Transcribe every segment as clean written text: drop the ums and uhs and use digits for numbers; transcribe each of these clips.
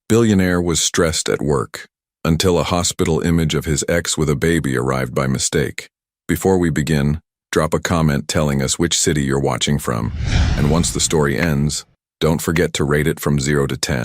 Billionaire was stressed at work, until a hospital image of his ex with a baby arrived by mistake. Before we begin, drop a comment telling us which city you're watching from, and once the story ends, don't forget to rate it from 0 to 10.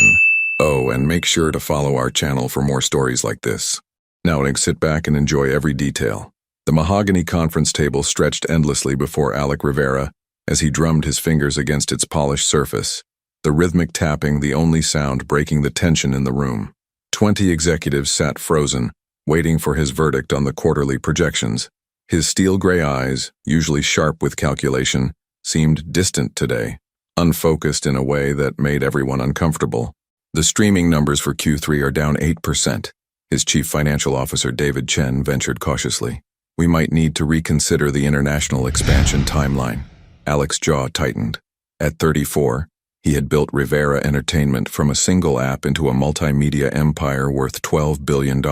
Oh, and make sure to follow our channel for more stories like this. Now sit back and enjoy every detail. The mahogany conference table stretched endlessly before Alec Rivera as he drummed his fingers against its polished surface, the rhythmic tapping the only sound breaking the tension in the room. 20 executives sat frozen, waiting for his verdict on the quarterly projections. His steel-gray eyes, usually sharp with calculation, seemed distant today, unfocused in a way that made everyone uncomfortable. The streaming numbers for Q3 are down 8%. His chief financial officer David Chen ventured cautiously. We might need to reconsider the international expansion timeline. Alec's jaw tightened. At 34, he had built Rivera Entertainment from a single app into a multimedia empire worth $12 billion.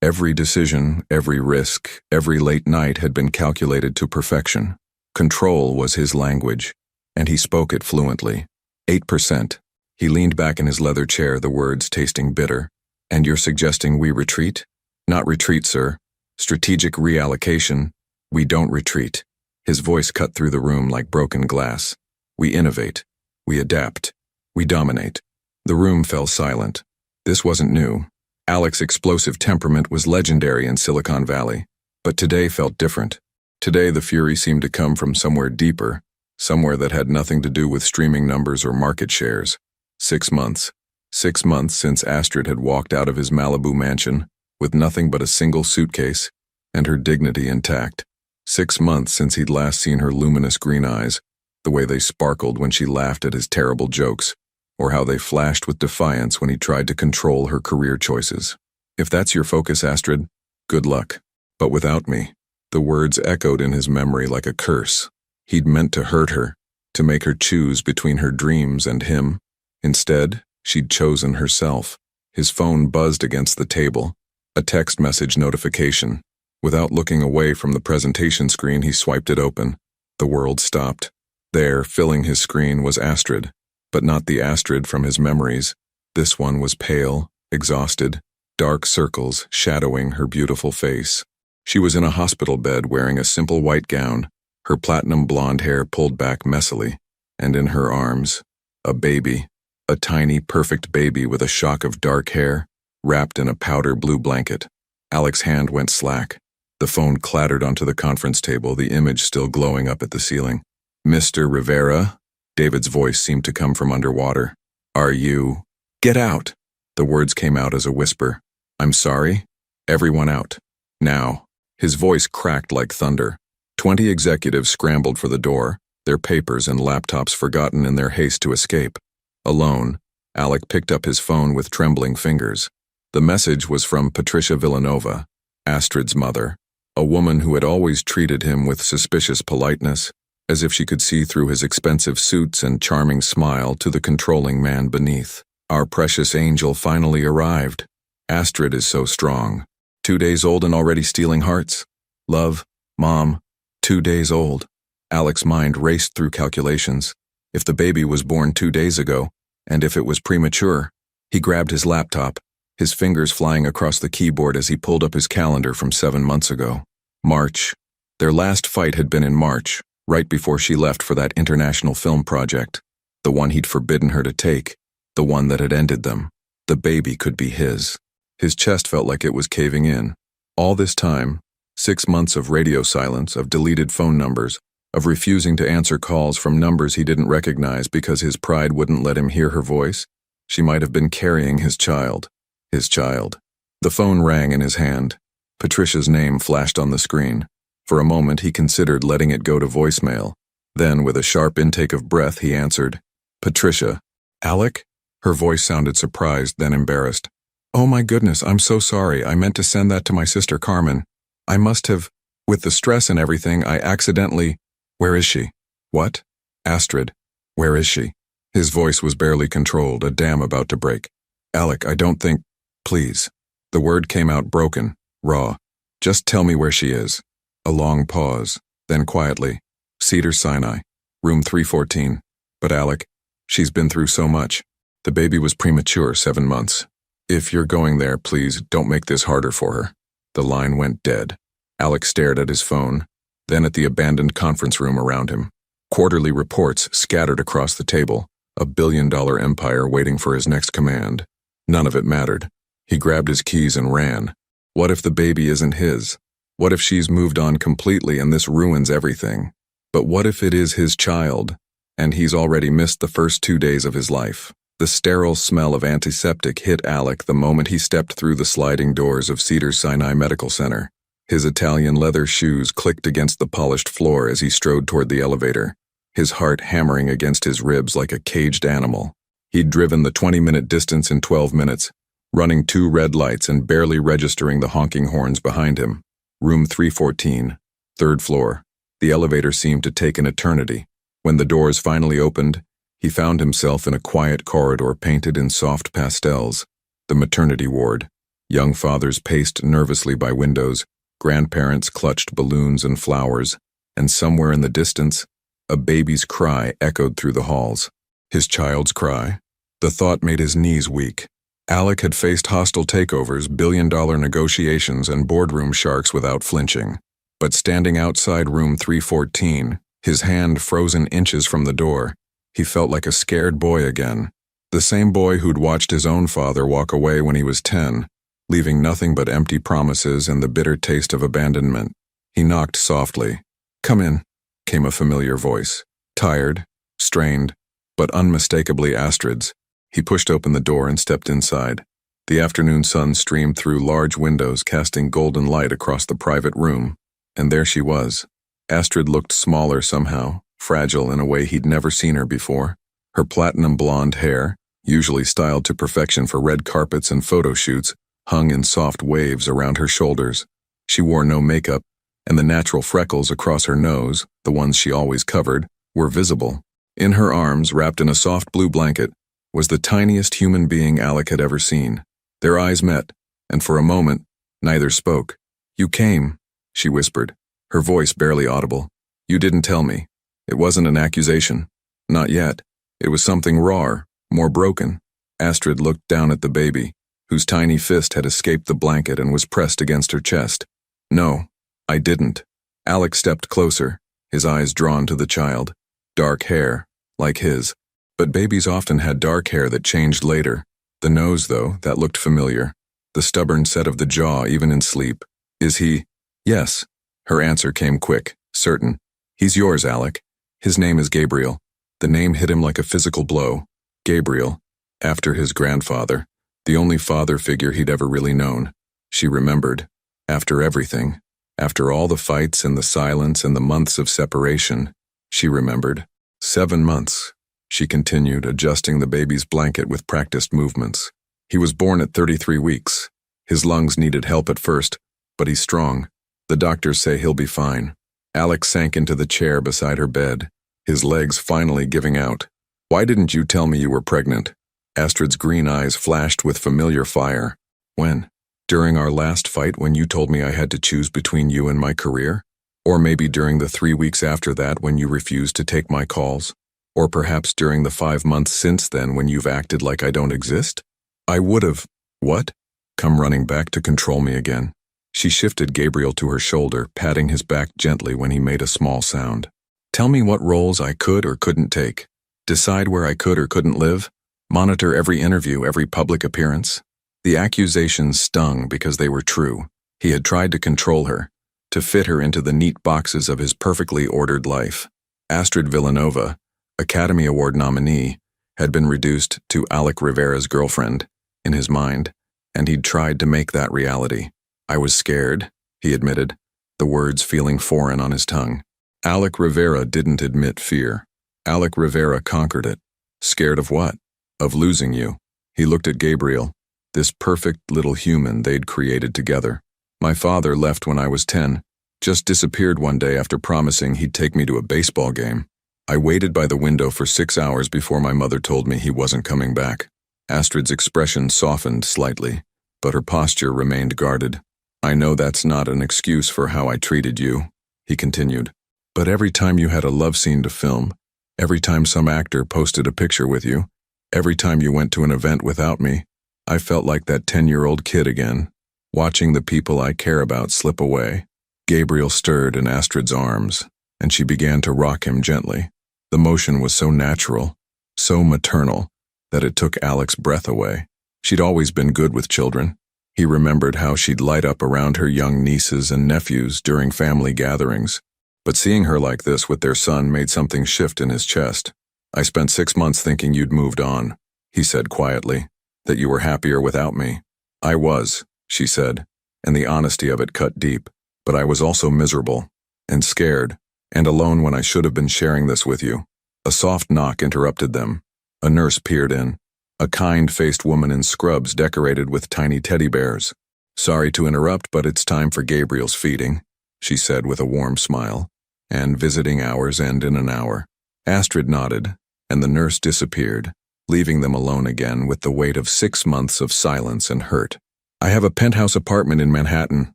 Every decision, every risk, every late night had been calculated to perfection. Control was his language, and he spoke it fluently. 8%. He leaned back in his leather chair, the words tasting bitter. And you're suggesting we retreat? Not retreat, sir. Strategic reallocation. We don't retreat. His voice cut through the room like broken glass. We innovate. We adapt. We dominate. The room fell silent. This wasn't new. Alec's explosive temperament was legendary in Silicon Valley, but today felt different. Today the fury seemed to come from somewhere deeper, somewhere that had nothing to do with streaming numbers or market shares. 6 months. 6 months since Astrid had walked out of his Malibu mansion with nothing but a single suitcase and her dignity intact. 6 months since he'd last seen her luminous green eyes, the way they sparkled when she laughed at his terrible jokes, or how they flashed with defiance when he tried to control her career choices. If that's your focus, Astrid, good luck. But without me. The words echoed in his memory like a curse. He'd meant to hurt her, to make her choose between her dreams and him. Instead, she'd chosen herself. His phone buzzed against the table, a text message notification. Without looking away from the presentation screen, he swiped it open. The world stopped. There, filling his screen, was Astrid, but not the Astrid from his memories. This one was pale, exhausted, dark circles shadowing her beautiful face. She was in a hospital bed wearing a simple white gown, her platinum blonde hair pulled back messily, and in her arms, a baby, a tiny, perfect baby with a shock of dark hair, wrapped in a powder blue blanket. Alec's hand went slack. The phone clattered onto the conference table, the image still glowing up at the ceiling. Mr. Rivera? David's voice seemed to come from underwater. Are you? Get out! The words came out as a whisper. I'm sorry? Everyone out. Now. His voice cracked like thunder. 20 executives scrambled for the door, their papers and laptops forgotten in their haste to escape. Alone, Alec picked up his phone with trembling fingers. The message was from Patricia Villanova, Astrid's mother, a woman who had always treated him with suspicious politeness, as if she could see through his expensive suits and charming smile to the controlling man beneath. Our precious angel finally arrived. Astrid is so strong. 2 days old and already stealing hearts. Love, Mom, 2 days old. Alec's mind raced through calculations. If the baby was born 2 days ago, and if it was premature, he grabbed his laptop, his fingers flying across the keyboard as he pulled up his calendar from 7 months ago. March. Their last fight had been in March, right before she left for that international film project, the one he'd forbidden her to take, the one that had ended them. The baby could be his. His chest felt like it was caving in. All this time, 6 months of radio silence, of deleted phone numbers, of refusing to answer calls from numbers he didn't recognize because his pride wouldn't let him hear her voice. She might have been carrying his child. His child. The phone rang in his hand. Patricia's name flashed on the screen. For a moment, he considered letting it go to voicemail. Then, with a sharp intake of breath, he answered. Patricia. Alec? Her voice sounded surprised, then embarrassed. Oh my goodness, I'm so sorry. I meant to send that to my sister Carmen. I must have. With the stress and everything, I accidentally. Where is she? What? Astrid. Where is she? His voice was barely controlled, a dam about to break. Alec, I don't think. Please. The word came out broken, raw. Just tell me where she is. A long pause, then quietly. Cedar Sinai, room 314. But Alec, she's been through so much. The baby was premature, 7 months. If you're going there, please don't make this harder for her. The line went dead. Alec stared at his phone, then at the abandoned conference room around him. Quarterly reports scattered across the table, a billion-dollar empire waiting for his next command. None of it mattered. He grabbed his keys and ran. What if the baby isn't his? What if she's moved on completely and this ruins everything? But what if it is his child, and he's already missed the first 2 days of his life? The sterile smell of antiseptic hit Alec the moment he stepped through the sliding doors of Cedars-Sinai Medical Center. His Italian leather shoes clicked against the polished floor as he strode toward the elevator, his heart hammering against his ribs like a caged animal. He'd driven the 20-minute distance in 12 minutes, running 2 red lights and barely registering the honking horns behind him. Room 314, 3rd floor. The elevator seemed to take an eternity. When the doors finally opened, he found himself in a quiet corridor painted in soft pastels. The maternity ward. Young fathers paced nervously by windows, grandparents clutched balloons and flowers, and somewhere in the distance, a baby's cry echoed through the halls. His child's cry. The thought made his knees weak. Alec had faced hostile takeovers, billion-dollar negotiations, and boardroom sharks without flinching. But standing outside room 314, his hand frozen inches from the door, he felt like a scared boy again. The same boy who'd watched his own father walk away when he was 10, leaving nothing but empty promises and the bitter taste of abandonment. He knocked softly. "Come in," came a familiar voice. Tired, strained, but unmistakably Astrid's. He pushed open the door and stepped inside. The afternoon sun streamed through large windows, casting golden light across the private room. And there she was. Astrid looked smaller somehow, fragile in a way he'd never seen her before. Her platinum blonde hair, usually styled to perfection for red carpets and photo shoots, hung in soft waves around her shoulders. She wore no makeup, and the natural freckles across her nose, the ones she always covered, were visible. In her arms, wrapped in a soft blue blanket, was the tiniest human being Alec had ever seen. Their eyes met, and for a moment, neither spoke. "You came," she whispered, her voice barely audible. "You didn't tell me. It wasn't an accusation. Not yet. It was something rawer, more broken." Astrid looked down at the baby, whose tiny fist had escaped the blanket and was pressed against her chest. "No, I didn't." Alec stepped closer, his eyes drawn to the child. Dark hair, like his. But babies often had dark hair that changed later. The nose, though, that looked familiar. The stubborn set of the jaw, even in sleep. "Is he?" "Yes." Her answer came quick, certain. "He's yours, Alec. His name is Gabriel." The name hit him like a physical blow. Gabriel, after his grandfather, the only father figure he'd ever really known. She remembered. After everything, after all the fights and the silence and the months of separation, she remembered. 7 months. She continued, adjusting the baby's blanket with practiced movements. He was born at 33 weeks. His lungs needed help at first, but he's strong. The doctors say he'll be fine. Alex sank into the chair beside her bed, his legs finally giving out. "Why didn't you tell me you were pregnant?" Astrid's green eyes flashed with familiar fire. "When? During our last fight when you told me I had to choose between you and my career? Or maybe during the 3 weeks after that when you refused to take my calls? Or perhaps during the 5 months since then when you've acted like I don't exist? I would've, what? Come running back to control me again." She shifted Gabriel to her shoulder, patting his back gently when he made a small sound. "Tell me what roles I could or couldn't take. Decide where I could or couldn't live. Monitor every interview, every public appearance." The accusations stung because they were true. He had tried to control her, to fit her into the neat boxes of his perfectly ordered life. Astrid Villanova, Academy Award nominee, had been reduced to Alec Rivera's girlfriend, in his mind, and he'd tried to make that reality. "I was scared," he admitted, the words feeling foreign on his tongue. Alec Rivera didn't admit fear. Alec Rivera conquered it. Scared of what? Of losing you. He looked at Gabriel, this perfect little human they'd created together. "My father left when I was 10, just disappeared one day after promising he'd take me to a baseball game. I waited by the window for 6 hours before my mother told me he wasn't coming back." Astrid's expression softened slightly, but her posture remained guarded. "I know that's not an excuse for how I treated you," he continued. "But every time you had a love scene to film, every time some actor posted a picture with you, Every time you went to an event without me, I felt like that 10-year-old kid again, watching the people I care about slip away." Gabriel stirred in Astrid's arms, and she began to rock him gently. The motion was so natural, so maternal, that it took Alec's breath away. She'd always been good with children. He remembered how she'd light up around her young nieces and nephews during family gatherings. But seeing her like this with their son made something shift in his chest. "I spent 6 months thinking you'd moved on," he said quietly, "that you were happier without me." "I was," she said, and the honesty of it cut deep. "But I was also miserable, and scared, and alone when I should have been sharing this with you." A soft knock interrupted them. A nurse peered in, a kind-faced woman in scrubs decorated with tiny teddy bears. "Sorry to interrupt, but it's time for Gabriel's feeding," she said with a warm smile, "and visiting hours end in an hour." Astrid nodded, and the nurse disappeared, leaving them alone again with the weight of 6 months of silence and hurt. "I have a penthouse apartment in Manhattan,"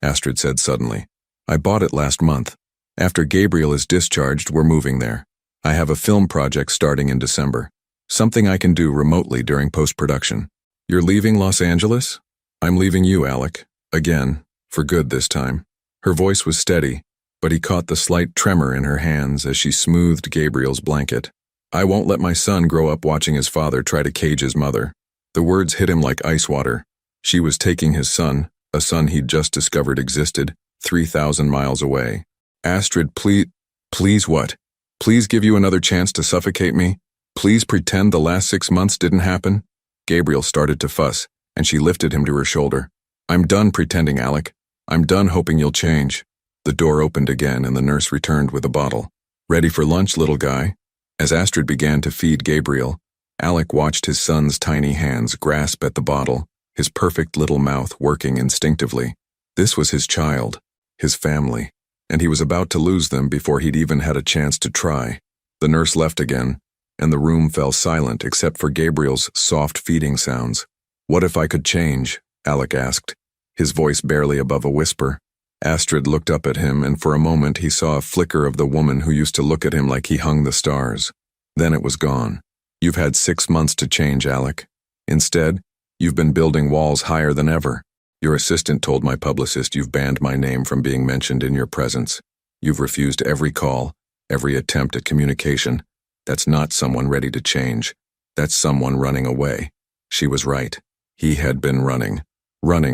Astrid said suddenly. "I bought it last month. After Gabriel is discharged, we're moving there. I have a film project starting in December. Something I can do remotely during post-production." "You're leaving Los Angeles?" "I'm leaving you, Alec. Again. For good this time." Her voice was steady, but he caught the slight tremor in her hands as she smoothed Gabriel's blanket. "I won't let my son grow up watching his father try to cage his mother." The words hit him like ice water. She was taking his son, a son he'd just discovered existed, 3,000 miles away. "Astrid, please what? Please give you another chance to suffocate me? Please pretend the last 6 months didn't happen?" Gabriel started to fuss, and she lifted him to her shoulder. "I'm done pretending, Alec. I'm done hoping you'll change." The door opened again, and the nurse returned with a bottle. "Ready for lunch, little guy?" As Astrid began to feed Gabriel, Alec watched his son's tiny hands grasp at the bottle, his perfect little mouth working instinctively. This was his child, his family, and he was about to lose them before he'd even had a chance to try. The nurse left again, and the room fell silent except for Gabriel's soft feeding sounds. "What if I could change?" Alec asked, his voice barely above a whisper. Astrid looked up at him, and for a moment he saw a flicker of the woman who used to look at him like he hung the stars. Then it was gone. "You've had 6 months to change, Alec. Instead, you've been building walls higher than ever. Your assistant told my publicist you've banned my name from being mentioned in your presence. You've refused every call, every attempt at communication. That's not someone ready to change. That's someone running away." She was right. He had been running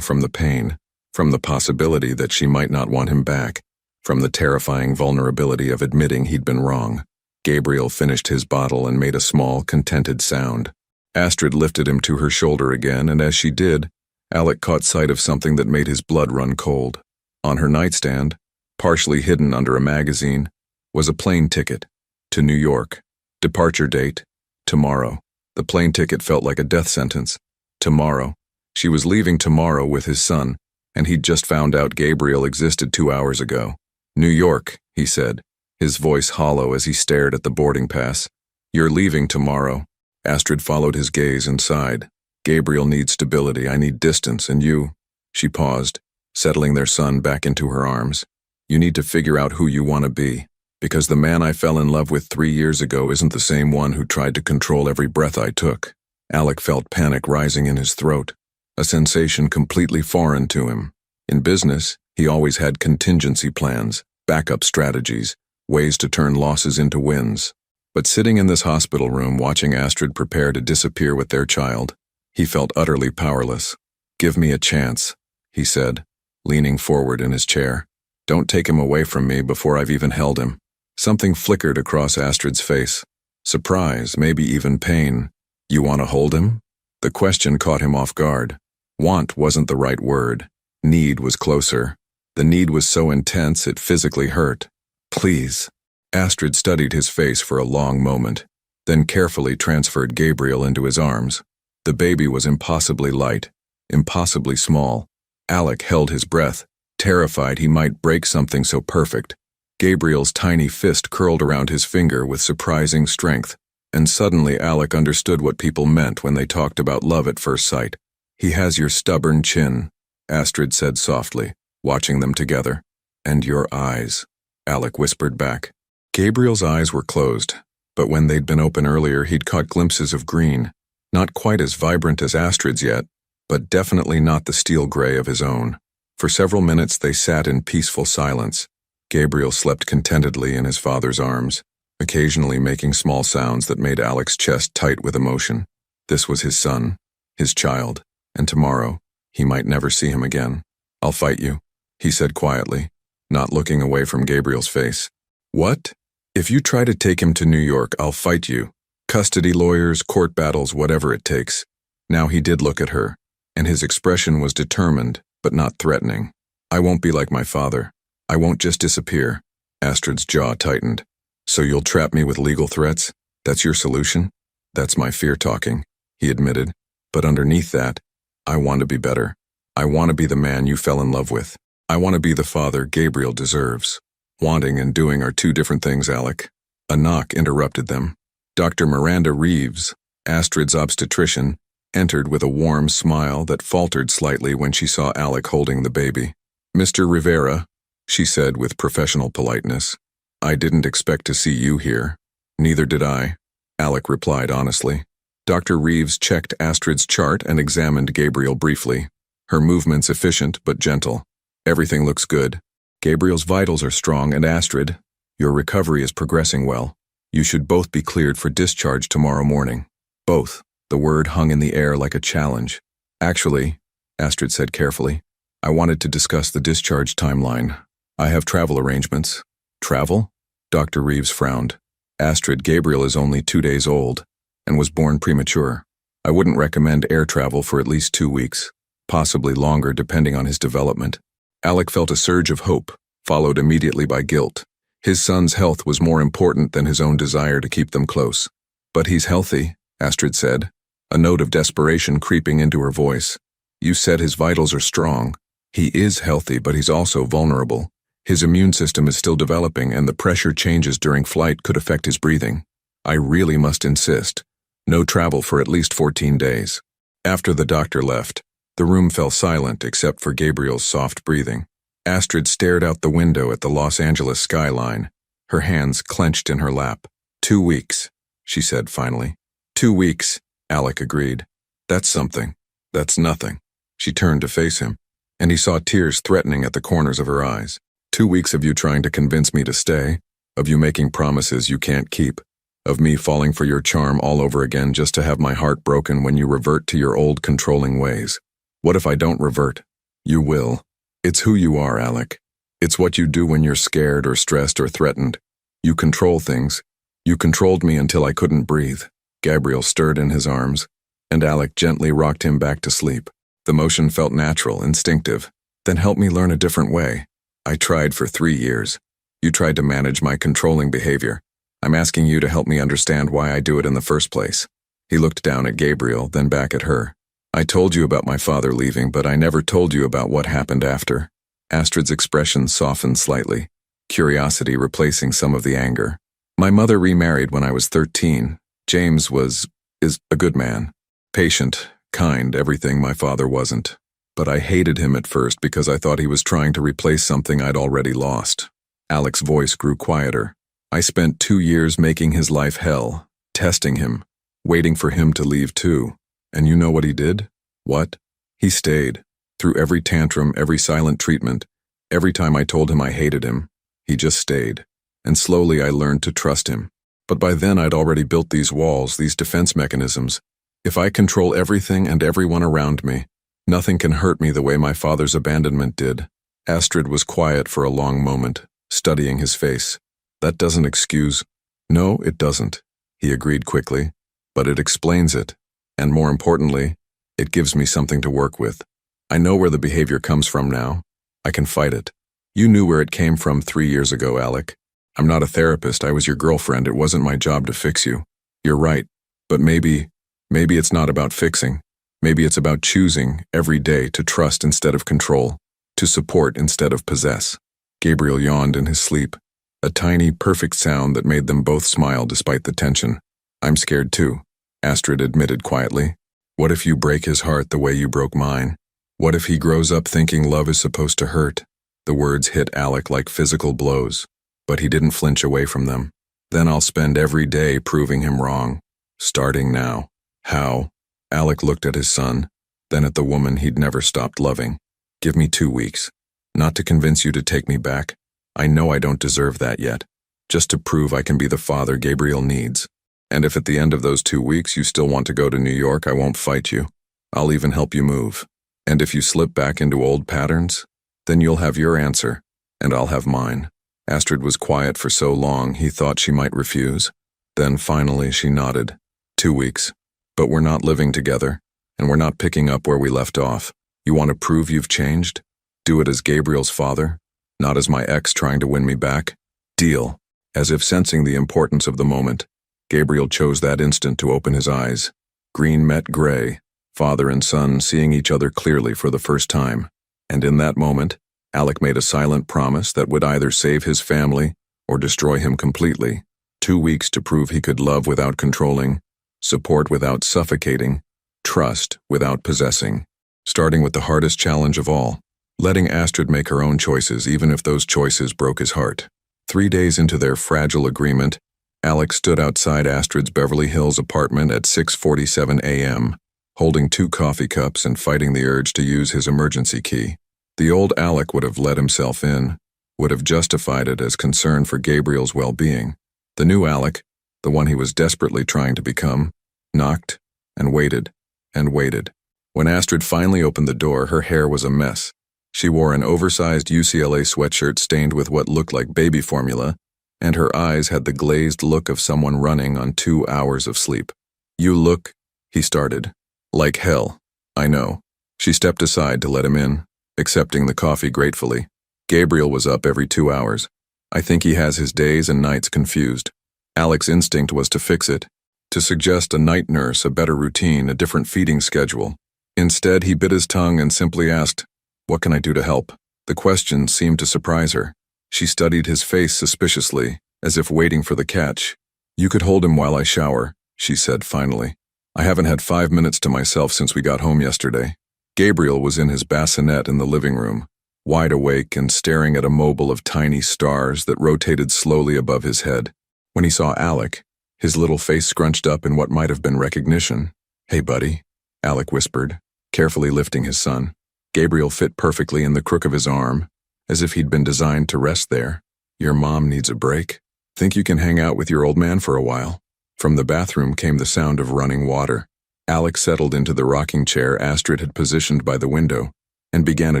from the pain, from the possibility that she might not want him back, from the terrifying vulnerability of admitting he'd been wrong. Gabriel finished his bottle and made a small, contented sound. Astrid lifted him to her shoulder again, and as she did, Alec caught sight of something that made his blood run cold. On her nightstand, partially hidden under a magazine, was a plane ticket to New York. Departure date, tomorrow. The plane ticket felt like a death sentence. Tomorrow. She was leaving tomorrow with his son, and he'd just found out Gabriel existed 2 hours ago. "New York," he said, his voice hollow as he stared at the boarding pass. "You're leaving tomorrow." Astrid followed his gaze and sighed. "Gabriel needs stability, I need distance, and you—" She paused, settling their son back into her arms. "You need to figure out who you want to be, because the man I fell in love with 3 years ago isn't the same one who tried to control every breath I took." Alec felt panic rising in his throat, a sensation completely foreign to him. In business, he always had contingency plans, backup strategies, ways to turn losses into wins. But sitting in this hospital room watching Astrid prepare to disappear with their child, he felt utterly powerless. "Give me a chance," he said, leaning forward in his chair. "Don't take him away from me before I've even held him." Something flickered across Astrid's face. Surprise, maybe even pain. "You want to hold him?" The question caught him off guard. Want wasn't the right word. Need was closer. The need was so intense it physically hurt. "Please." Astrid studied his face for a long moment, then carefully transferred Gabriel into his arms. The baby was impossibly light, impossibly small. Alec held his breath, terrified he might break something so perfect. Gabriel's tiny fist curled around his finger with surprising strength, and suddenly Alec understood what people meant when they talked about love at first sight. "He has your stubborn chin," Astrid said softly, watching them together. "And your eyes," Alec whispered back. Gabriel's eyes were closed, but when they'd been open earlier he'd caught glimpses of green, not quite as vibrant as Astrid's yet, but definitely not the steel gray of his own. For several minutes they sat in peaceful silence. Gabriel slept contentedly in his father's arms, occasionally making small sounds that made Alec's chest tight with emotion. This was his son, his child, and tomorrow he might never see him again. "I'll fight you," he said quietly, not looking away from Gabriel's face. "What? If you try to take him to New York, I'll fight you. Custody lawyers, court battles, whatever it takes." Now he did look at her, and his expression was determined, but not threatening. "I won't be like my father. I won't just disappear." Astrid's jaw tightened. "So you'll trap me with legal threats? That's your solution?" "That's my fear talking," he admitted. "But underneath that, I want to be better. I want to be the man you fell in love with. I want to be the father Gabriel deserves." Wanting and doing are two different things, Alec. A knock interrupted them. Dr. Miranda Reeves, Astrid's obstetrician, entered with a warm smile that faltered slightly when she saw Alec holding the baby. "Mr. Rivera," she said with professional politeness, "I didn't expect to see you here." "Neither did I," Alec replied honestly. Dr. Reeves checked Astrid's chart and examined Gabriel briefly. Her movements efficient but gentle. "Everything looks good. Gabriel's vitals are strong, and Astrid, your recovery is progressing well. You should both be cleared for discharge tomorrow morning." "Both." The word hung in the air like a challenge. "Actually," Astrid said carefully, "I wanted to discuss the discharge timeline. I have travel arrangements." "Travel?" Dr. Reeves frowned. "Astrid, Gabriel is only 2 days old and was born premature. I wouldn't recommend air travel for at least 2 weeks, possibly longer depending on his development." Alec felt a surge of hope, followed immediately by guilt. His son's health was more important than his own desire to keep them close. "But he's healthy," Astrid said, a note of desperation creeping into her voice. "You said his vitals are strong. He is healthy, but he's also vulnerable. His immune system is still developing, and the pressure changes during flight could affect his breathing. I really must insist. No travel for at least 14 days. After the doctor left, the room fell silent except for Gabriel's soft breathing. Astrid stared out the window at the Los Angeles skyline, her hands clenched in her lap. 2 weeks, she said finally. 2 weeks, Alec agreed. That's something. That's nothing. She turned to face him, and he saw tears threatening at the corners of her eyes. 2 weeks of you trying to convince me to stay, of you making promises you can't keep, of me falling for your charm all over again just to have my heart broken when you revert to your old controlling ways. What if I don't revert? You will. It's who you are, Alec. It's what you do when you're scared or stressed or threatened. You control things. You controlled me until I couldn't breathe. Gabriel stirred in his arms, and Alec gently rocked him back to sleep. The motion felt natural, instinctive. Then help me learn a different way. I tried for 3 years. You tried to manage my controlling behavior. I'm asking you to help me understand why I do it in the first place. He looked down at Gabriel, then back at her. I told you about my father leaving, but I never told you about what happened after. Astrid's expression softened slightly, curiosity replacing some of the anger. My mother remarried when I was 13. James is a good man. Patient, kind, everything my father wasn't. But I hated him at first because I thought he was trying to replace something I'd already lost. Alec's voice grew quieter. I spent 2 years making his life hell, testing him, waiting for him to leave too. And you know what he did? What? He stayed. Through every tantrum, every silent treatment, every time I told him I hated him, he just stayed. And slowly I learned to trust him. But by then I'd already built these walls, these defense mechanisms. If I control everything and everyone around me, nothing can hurt me the way my father's abandonment did. Astrid was quiet for a long moment, studying his face. That doesn't excuse. No, it doesn't, he agreed quickly. But it explains it. And more importantly, it gives me something to work with. I know where the behavior comes from now. I can fight it. You knew where it came from 3 years ago, Alec. I'm not a therapist. I was your girlfriend. It wasn't my job to fix you. You're right. But maybe it's not about fixing. Maybe it's about choosing every day to trust instead of control, to support instead of possess. Gabriel yawned in his sleep, a tiny, perfect sound that made them both smile despite the tension. I'm scared too, Astrid admitted quietly. What if you break his heart the way you broke mine? What if he grows up thinking love is supposed to hurt? The words hit Alec like physical blows, but he didn't flinch away from them. Then I'll spend every day proving him wrong. Starting now. How? Alec looked at his son, then at the woman he'd never stopped loving. Give me 2 weeks. Not to convince you to take me back. I know I don't deserve that yet. Just to prove I can be the father Gabriel needs. And if at the end of those 2 weeks you still want to go to New York, I won't fight you. I'll even help you move. And if you slip back into old patterns, then you'll have your answer, and I'll have mine. Astrid was quiet for so long he thought she might refuse. Then finally she nodded. 2 weeks. But we're not living together, and we're not picking up where we left off. You want to prove you've changed? Do it as Gabriel's father, not as my ex trying to win me back? Deal. As if sensing the importance of the moment, Gabriel chose that instant to open his eyes. Green met gray, father and son seeing each other clearly for the first time. And in that moment, Alec made a silent promise that would either save his family or destroy him completely. 2 weeks to prove he could love without controlling, support without suffocating, trust without possessing. Starting with the hardest challenge of all, letting Astrid make her own choices even if those choices broke his heart. 3 days into their fragile agreement, Alec stood outside Astrid's Beverly Hills apartment at 6:47 a.m., holding 2 coffee cups and fighting the urge to use his emergency key. The old Alec would have let himself in, would have justified it as concern for Gabriel's well-being. The new Alec, the one he was desperately trying to become, knocked and waited and waited. When Astrid finally opened the door, her hair was a mess. She wore an oversized UCLA sweatshirt stained with what looked like baby formula, and her eyes had the glazed look of someone running on 2 hours of sleep. You look, he started. Like hell. I know. She stepped aside to let him in, accepting the coffee gratefully. Gabriel was up every 2 hours. I think he has his days and nights confused. Alec's instinct was to fix it, to suggest a night nurse, a better routine, a different feeding schedule. Instead, he bit his tongue and simply asked, "What can I do to help?" The question seemed to surprise her. She studied his face suspiciously, as if waiting for the catch. "You could hold him while I shower," she said finally. "I haven't had 5 minutes to myself since we got home yesterday." Gabriel was in his bassinet in the living room, wide awake and staring at a mobile of tiny stars that rotated slowly above his head. When he saw Alec, his little face scrunched up in what might have been recognition. "Hey, buddy," Alec whispered, carefully lifting his son. Gabriel fit perfectly in the crook of his arm, as if he'd been designed to rest there. "Your mom needs a break. Think you can hang out with your old man for a while?" From the bathroom came the sound of running water. Alec settled into the rocking chair Astrid had positioned by the window and began a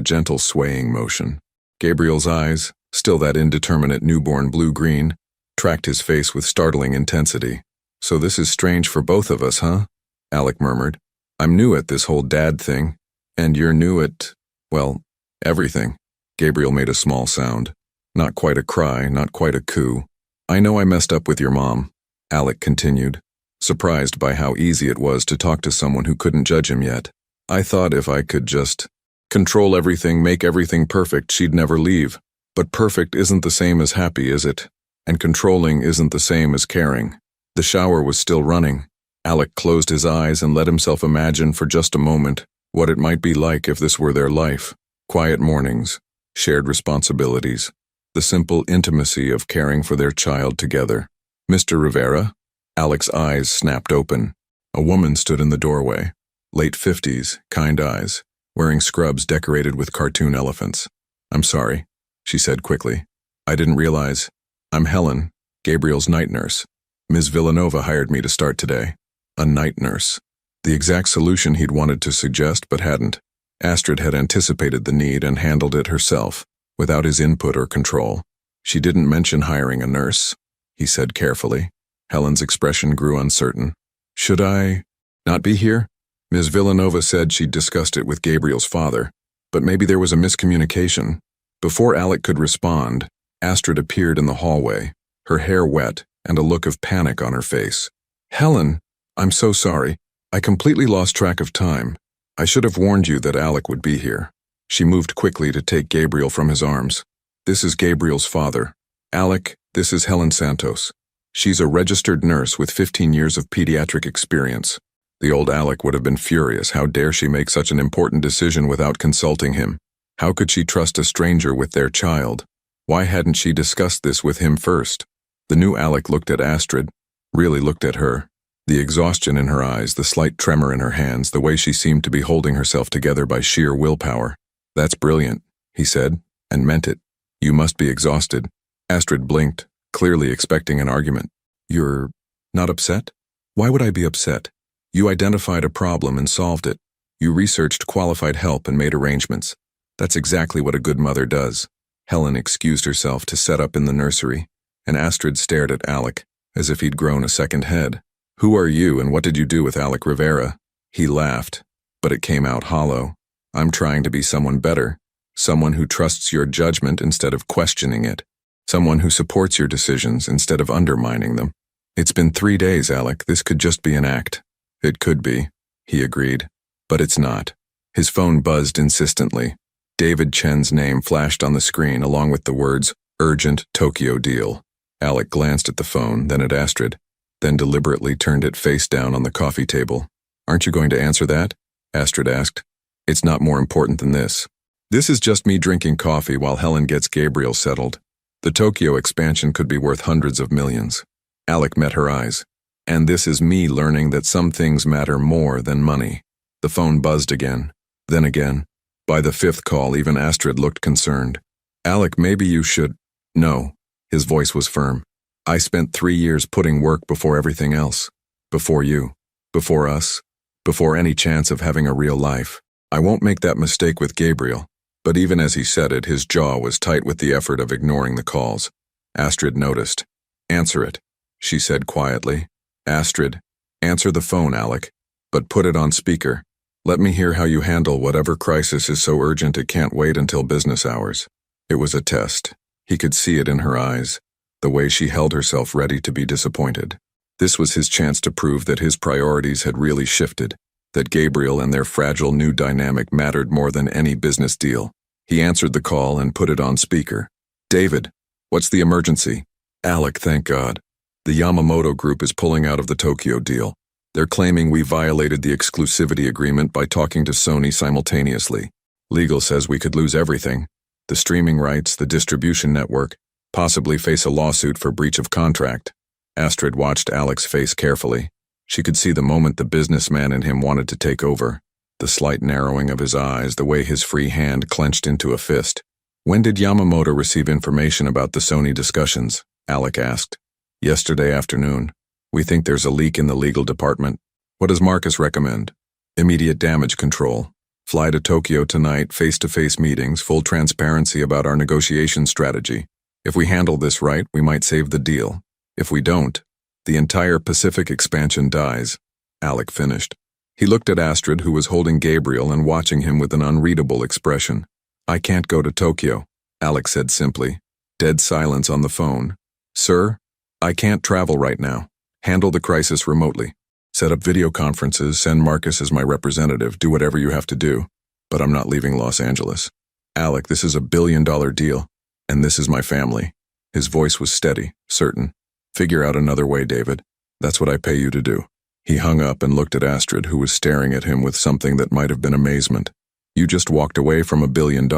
gentle swaying motion. Gabriel's eyes, still that indeterminate newborn blue-green, tracked his face with startling intensity. "So this is strange for both of us, huh?" Alec murmured. "I'm new at this whole dad thing, and you're new at, well, everything." Gabriel made a small sound. Not quite a cry, not quite a coo. "I know I messed up with your mom," Alec continued, surprised by how easy it was to talk to someone who couldn't judge him yet. "I thought if I could just control everything, make everything perfect, she'd never leave. But perfect isn't the same as happy, is it? And controlling isn't the same as caring." The shower was still running. Alec closed his eyes and let himself imagine for just a moment what it might be like if this were their life. Quiet mornings, shared responsibilities, the simple intimacy of caring for their child together. "Mr. Rivera?" Alec's eyes snapped open. A woman stood in the doorway, late 50s, kind eyes, wearing scrubs decorated with cartoon elephants. "I'm sorry," she said quickly. "I didn't realize. I'm Helen, Gabriel's night nurse. Ms. Villanova hired me to start today." A night nurse. The exact solution he'd wanted to suggest but hadn't. Astrid had anticipated the need and handled it herself, without his input or control. "She didn't mention hiring a nurse," he said carefully. Helen's expression grew uncertain. "Should I not be here?" Ms. Villanova said she'd discussed it with Gabriel's father, but maybe there was a miscommunication. Before Alec could respond, Astrid appeared in the hallway, her hair wet and a look of panic on her face. "Helen, I'm so sorry. I completely lost track of time. I should have warned you that Alec would be here." She moved quickly to take Gabriel from his arms. "This is Gabriel's father. Alec, this is Helen Santos. She's a registered nurse with 15 years of pediatric experience." The old Alec would have been furious. How dare she make such an important decision without consulting him? How could she trust a stranger with their child? Why hadn't she discussed this with him first? The new Alec looked at Astrid, really looked at her. The exhaustion in her eyes, the slight tremor in her hands, the way she seemed to be holding herself together by sheer willpower. "That's brilliant," he said, and meant it. "You must be exhausted." Astrid blinked, clearly expecting an argument. "You're not upset?" "Why would I be upset? You identified a problem and solved it. You researched qualified help and made arrangements. That's exactly what a good mother does." Helen excused herself to set up in the nursery, and Astrid stared at Alec, as if he'd grown a second head. "Who are you and what did you do with Alec Rivera?" He laughed, but it came out hollow. "I'm trying to be someone better, someone who trusts your judgment instead of questioning it, someone who supports your decisions instead of undermining them." "It's been 3 days, Alec. This could just be an act." "It could be," he agreed, "but it's not." His phone buzzed insistently. David Chen's name flashed on the screen along with the words, "Urgent Tokyo Deal." Alec glanced at the phone, then at Astrid, then deliberately turned it face down on the coffee table. "Aren't you going to answer that?" Astrid asked. "It's not more important than this. This is just me drinking coffee while Helen gets Gabriel settled. The Tokyo expansion could be worth hundreds of millions." Alec met her eyes. "And this is me learning that some things matter more than money." The phone buzzed again, then again. By the 5th call, even Astrid looked concerned. "Alec, maybe you should—" "No." His voice was firm. "I spent 3 years putting work before everything else. Before you. Before us. Before any chance of having a real life. I won't make that mistake with Gabriel." But even as he said it, his jaw was tight with the effort of ignoring the calls. Astrid noticed. "Answer it," she said quietly. "Astrid, answer the phone, Alec, but put it on speaker. Let me hear how you handle whatever crisis is so urgent it can't wait until business hours." It was a test. He could see it in her eyes, the way she held herself ready to be disappointed. This was his chance to prove that his priorities had really shifted, that Gabriel and their fragile new dynamic mattered more than any business deal. He answered the call and put it on speaker. "David, what's the emergency?" "Alec, thank God. The Yamamoto Group is pulling out of the Tokyo deal. They're claiming we violated the exclusivity agreement by talking to Sony simultaneously. Legal says we could lose everything. The streaming rights, the distribution network, possibly face a lawsuit for breach of contract." Astrid watched Alec's face carefully. She could see the moment the businessman in him wanted to take over. The slight narrowing of his eyes, the way his free hand clenched into a fist. "When did Yamamoto receive information about the Sony discussions?" Alec asked. "Yesterday afternoon. We think there's a leak in the legal department. What does Marcus recommend?" "Immediate damage control. Fly to Tokyo tonight, face-to-face meetings, full transparency about our negotiation strategy. If we handle this right, we might save the deal. If we don't, the entire Pacific expansion dies," Alec finished. He looked at Astrid, who was holding Gabriel and watching him with an unreadable expression. "I can't go to Tokyo," Alec said simply. Dead silence on the phone. "Sir, I can't travel right now. Handle the crisis remotely. Set up video conferences, send Marcus as my representative, do whatever you have to do. But I'm not leaving Los Angeles. Alec, this is a $1 billion deal, and this is my family." His voice was steady, certain. "Figure out another way, David. That's what I pay you to do." He hung up and looked at Astrid, who was staring at him with something that might have been amazement. "You just walked away from $1 billion,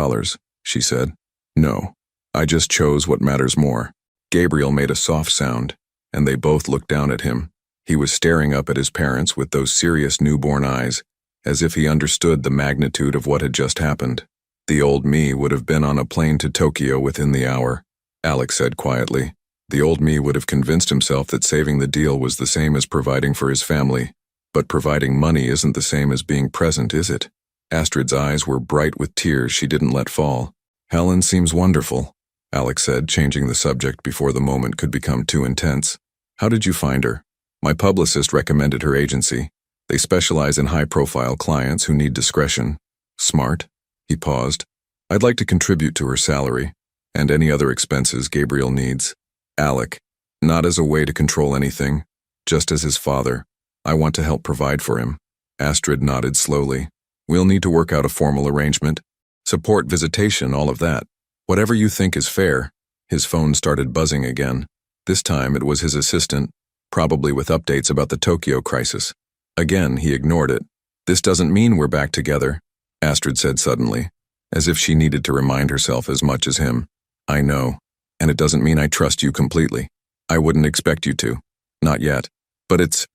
she said. "No, I just chose what matters more." Gabriel made a soft sound, and they both looked down at him. He was staring up at his parents with those serious newborn eyes, as if he understood the magnitude of what had just happened. "The old me would have been on a plane to Tokyo within the hour," Alec said quietly. "The old me would have convinced himself that saving the deal was the same as providing for his family. But providing money isn't the same as being present, is it?" Astrid's eyes were bright with tears she didn't let fall. "Helen seems wonderful," Alec said, changing the subject before the moment could become too intense. "How did you find her?" "My publicist recommended her agency. They specialize in high-profile clients who need discretion." "Smart." He paused. "I'd like to contribute to her salary, and any other expenses Gabriel needs." "Alec, not as a way to control anything, just as his father. I want to help provide for him." Astrid nodded slowly. "We'll need to work out a formal arrangement. Support, visitation, all of that. Whatever you think is fair." His phone started buzzing again. This time it was his assistant, probably with updates about the Tokyo crisis. Again, he ignored it. "This doesn't mean we're back together," Astrid said suddenly, as if she needed to remind herself as much as him. "I know, and it doesn't mean I trust you completely." I wouldn't expect you to. Not yet. But it's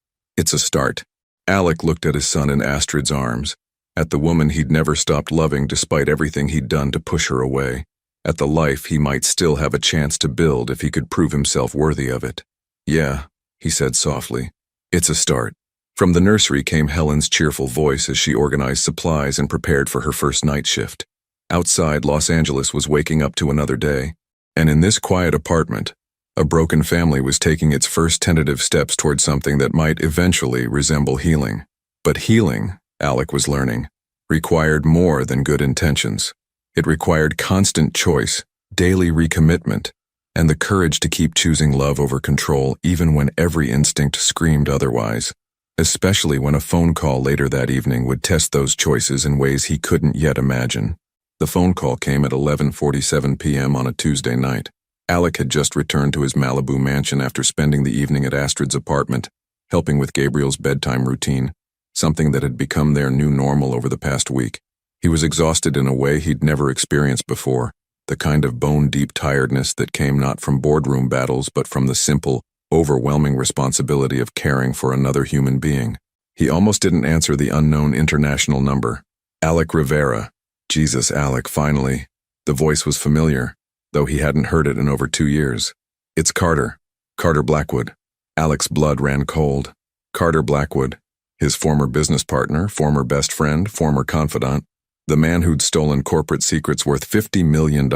a start. Alec looked at his son in Astrid's arms, at the woman he'd never stopped loving despite everything he'd done to push her away, at the life he might still have a chance to build if he could prove himself worthy of it. Yeah, he said softly. It's a start. From the nursery came Helen's cheerful voice as she organized supplies and prepared for her first night shift. Outside, Los Angeles was waking up to another day, and in this quiet apartment, a broken family was taking its first tentative steps toward something that might eventually resemble healing. But healing, Alec was learning, required more than good intentions. It required constant choice, daily recommitment, and the courage to keep choosing love over control even when every instinct screamed otherwise, especially when a phone call later that evening would test those choices in ways he couldn't yet imagine. The phone call came at 11:47 p.m. on a Tuesday night. Alec had just returned to his Malibu mansion after spending the evening at Astrid's apartment, helping with Gabriel's bedtime routine, something that had become their new normal over the past week. He was exhausted in a way he'd never experienced before, the kind of bone-deep tiredness that came not from boardroom battles but from the simple, overwhelming responsibility of caring for another human being. He almost didn't answer the unknown international number. Alec Rivera. Jesus, Alec, finally. The voice was familiar, though he hadn't heard it in over 2 years. It's Carter. Carter Blackwood. Alec's blood ran cold. Carter Blackwood, his former business partner, former best friend, former confidant, the man who'd stolen corporate secrets worth $50 million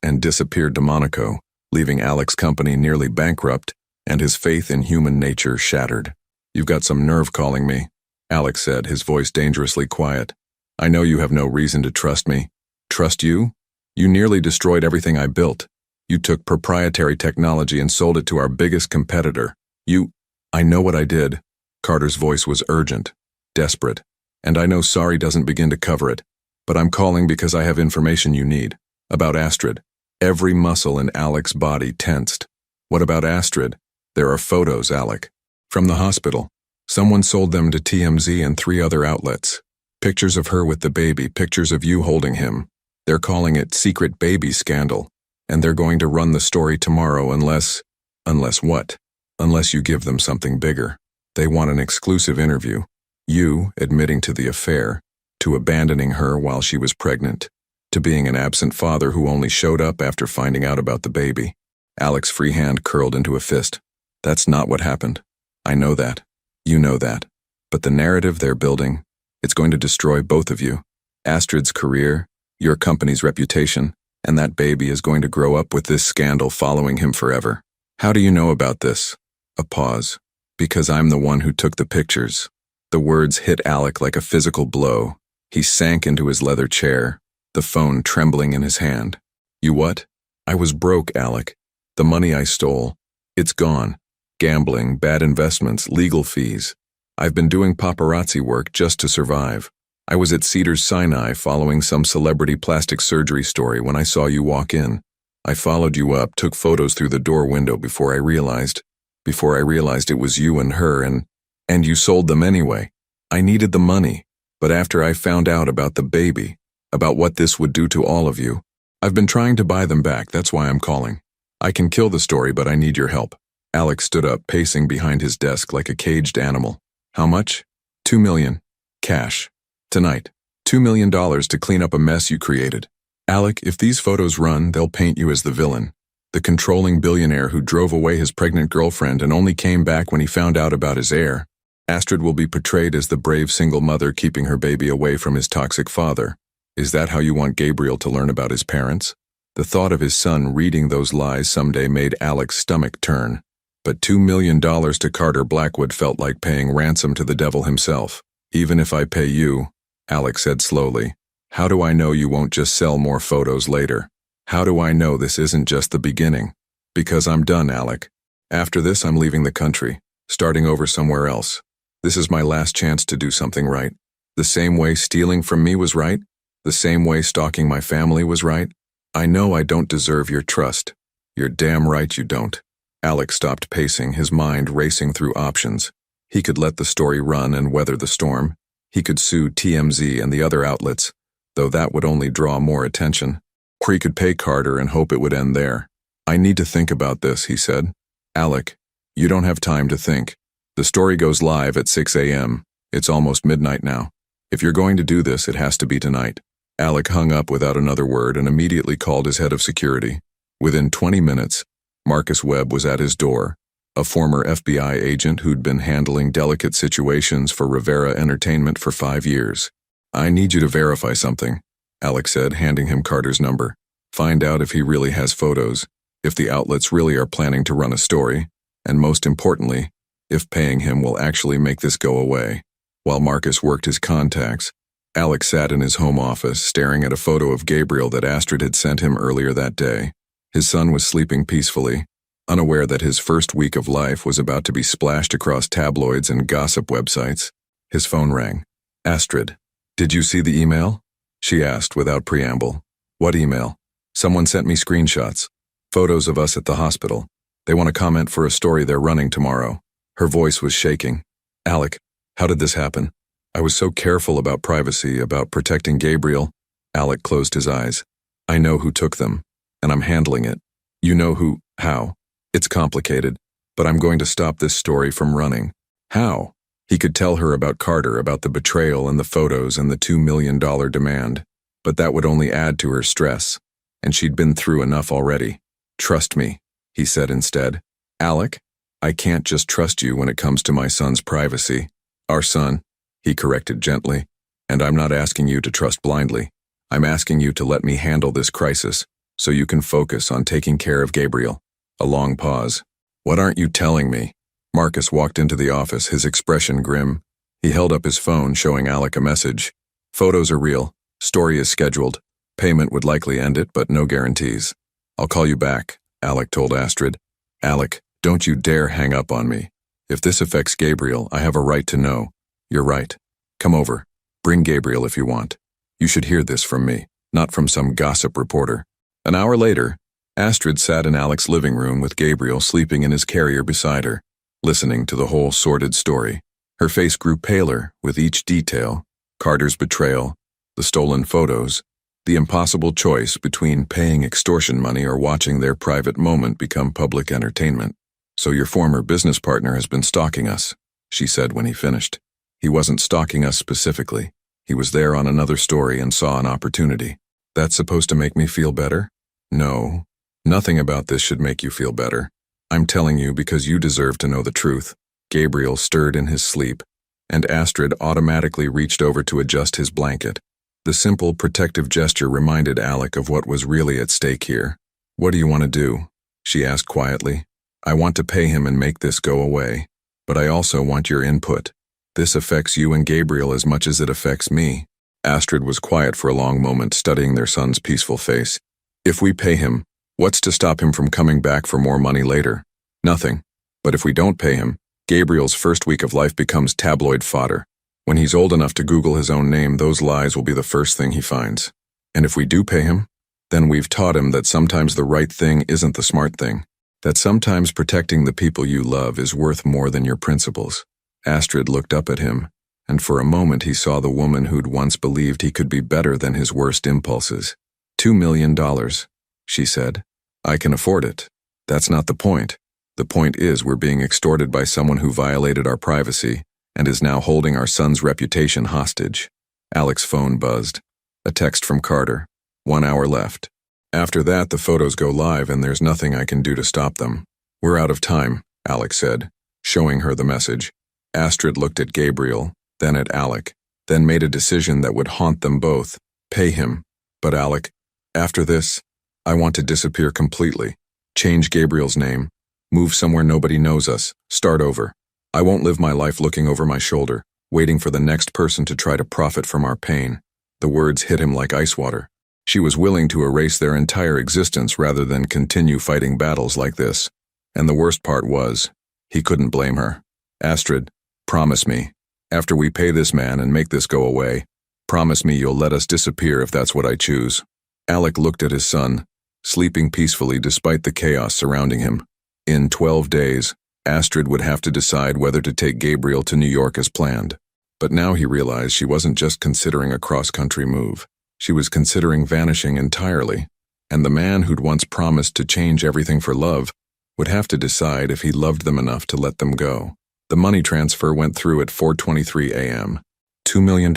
and disappeared to Monaco, leaving Alec's company nearly bankrupt and his faith in human nature shattered. You've got some nerve calling me, Alec said, his voice dangerously quiet. I know you have no reason to trust me. Trust you? You nearly destroyed everything I built. You took proprietary technology and sold it to our biggest competitor. I know what I did. Carter's voice was urgent, desperate, and I know sorry doesn't begin to cover it, but I'm calling because I have information you need. About Astrid. Every muscle in Alec's body tensed. What about Astrid? There are photos, Alec. From the hospital. Someone sold them to TMZ and 3 other outlets. Pictures of her with the baby, pictures of you holding him. They're calling it secret baby scandal, and they're going to run the story tomorrow unless what? Unless you give them something bigger. They want an exclusive interview. You admitting to the affair, to abandoning her while she was pregnant, to being an absent father who only showed up after finding out about the baby. Alec's free hand curled into a fist. That's not what happened. I know that. You know that. But the narrative they're building, it's going to destroy both of you. Astrid's career, your company's reputation, and that baby is going to grow up with this scandal following him forever. How do you know about this? A pause. Because I'm the one who took the pictures. The words hit Alec like a physical blow. He sank into his leather chair, the phone trembling in his hand. You what? I was broke, Alec. The money I stole, it's gone. Gambling, bad investments, legal fees. I've been doing paparazzi work just to survive. I was at Cedars-Sinai following some celebrity plastic surgery story when I saw you walk in. I followed you up, took photos through the door window before I realized it was you and her, and you sold them anyway. I needed the money, but after I found out about the baby, about what this would do to all of you, I've been trying to buy them back. That's why I'm calling. I can kill the story, but I need your help. Alec stood up, pacing behind his desk like a caged animal. How much? $2 million. Cash. Tonight. $2 million to clean up a mess you created. Alec, if these photos run, they'll paint you as the villain. The controlling billionaire who drove away his pregnant girlfriend and only came back when he found out about his heir. Astrid will be portrayed as the brave single mother keeping her baby away from his toxic father. Is that how you want Gabriel to learn about his parents? The thought of his son reading those lies someday made Alec's stomach turn. But $2 million to Carter Blackwood felt like paying ransom to the devil himself. Even if I pay you, Alec said slowly, how do I know you won't just sell more photos later? How do I know this isn't just the beginning? Because I'm done, Alec. After this, I'm leaving the country, starting over somewhere else. This is my last chance to do something right. The same way stealing from me was right, the same way stalking my family was right. I know I don't deserve your trust. You're damn right you don't. Alec stopped pacing, his mind racing through options. He could let the story run and weather the storm. He could sue TMZ and the other outlets, though that would only draw more attention. Or he could pay Carter and hope it would end there. I need to think about this, he said. Alec, you don't have time to think. The story goes live at 6 a.m. It's almost midnight now. If you're going to do this, it has to be tonight. Alec hung up without another word and immediately called his head of security. Within 20 minutes, Marcus Webb was at his door, a former FBI agent who'd been handling delicate situations for Rivera Entertainment for 5 years. I need you to verify something, Alec said, handing him Carter's number. Find out if he really has photos, if the outlets really are planning to run a story, and most importantly, if paying him will actually make this go away. While Marcus worked his contacts, Alec sat in his home office staring at a photo of Gabriel that Astrid had sent him earlier that day. His son was sleeping peacefully, unaware that his first week of life was about to be splashed across tabloids and gossip websites. His phone rang. Astrid, did you see the email? She asked without preamble. What email? Someone sent me screenshots. Photos of us at the hospital. They want to comment for a story they're running tomorrow. Her voice was shaking. Alec, how did this happen? I was so careful about privacy, about protecting Gabriel. Alec closed his eyes. I know who took them, and I'm handling it. You know who, how. It's complicated, but I'm going to stop this story from running. How? He could tell her about Carter, about the betrayal and the photos and the $2 million demand, but that would only add to her stress, and she'd been through enough already. Trust me, he said instead. Alec, I can't just trust you when it comes to my son's privacy. Our son, he corrected gently, and I'm not asking you to trust blindly. I'm asking you to let me handle this crisis so you can focus on taking care of Gabriel. A long pause. What aren't you telling me? Marcus walked into the office, his expression grim. He held up his phone, showing Alec a message. Photos are real. Story is scheduled. Payment would likely end it, but no guarantees. I'll call you back, Alec told Astrid. Alec, don't you dare hang up on me. If this affects Gabriel, I have a right to know. You're right. Come over. Bring Gabriel if you want. You should hear this from me, not from some gossip reporter. An hour later, Astrid sat in Alec's living room with Gabriel sleeping in his carrier beside her, listening to the whole sordid story. Her face grew paler with each detail: Carter's betrayal, the stolen photos, the impossible choice between paying extortion money or watching their private moment become public entertainment. So your former business partner has been stalking us, she said when he finished. He wasn't stalking us specifically. He was there on another story and saw an opportunity. That's supposed to make me feel better? No. Nothing about this should make you feel better. I'm telling you because you deserve to know the truth. Gabriel stirred in his sleep, and Astrid automatically reached over to adjust his blanket. The simple protective gesture reminded Alec of what was really at stake here. What do you want to do? She asked quietly. I want to pay him and make this go away, but I also want your input. This affects you and Gabriel as much as it affects me. Astrid was quiet for a long moment, studying their son's peaceful face. If we pay him, what's to stop him from coming back for more money later? Nothing. But if we don't pay him, Gabriel's first week of life becomes tabloid fodder. When he's old enough to Google his own name, those lies will be the first thing he finds. And if we do pay him, then we've taught him that sometimes the right thing isn't the smart thing. That sometimes protecting the people you love is worth more than your principles. Astrid looked up at him, and for a moment he saw the woman who'd once believed he could be better than his worst impulses. $2 million, she said. I can afford it. That's not the point. The point is we're being extorted by someone who violated our privacy and is now holding our son's reputation hostage. Alec's phone buzzed. A text from Carter. 1 hour left. After that, the photos go live and there's nothing I can do to stop them. We're out of time, Alec said, showing her the message. Astrid looked at Gabriel, then at Alec, then made a decision that would haunt them both. Pay him. But Alec, after this, I want to disappear completely. Change Gabriel's name. Move somewhere nobody knows us. Start over. I won't live my life looking over my shoulder, waiting for the next person to try to profit from our pain. The words hit him like ice water. She was willing to erase their entire existence rather than continue fighting battles like this. And the worst part was, he couldn't blame her. Astrid, promise me, after we pay this man and make this go away, promise me you'll let us disappear if that's what I choose. Alec looked at his son, sleeping peacefully despite the chaos surrounding him. In 12 days, Astrid would have to decide whether to take Gabriel to New York as planned. But now he realized she wasn't just considering a cross-country move. She was considering vanishing entirely, and the man who'd once promised to change everything for love would have to decide if he loved them enough to let them go. The money transfer went through at 4:23 a.m. $2 million,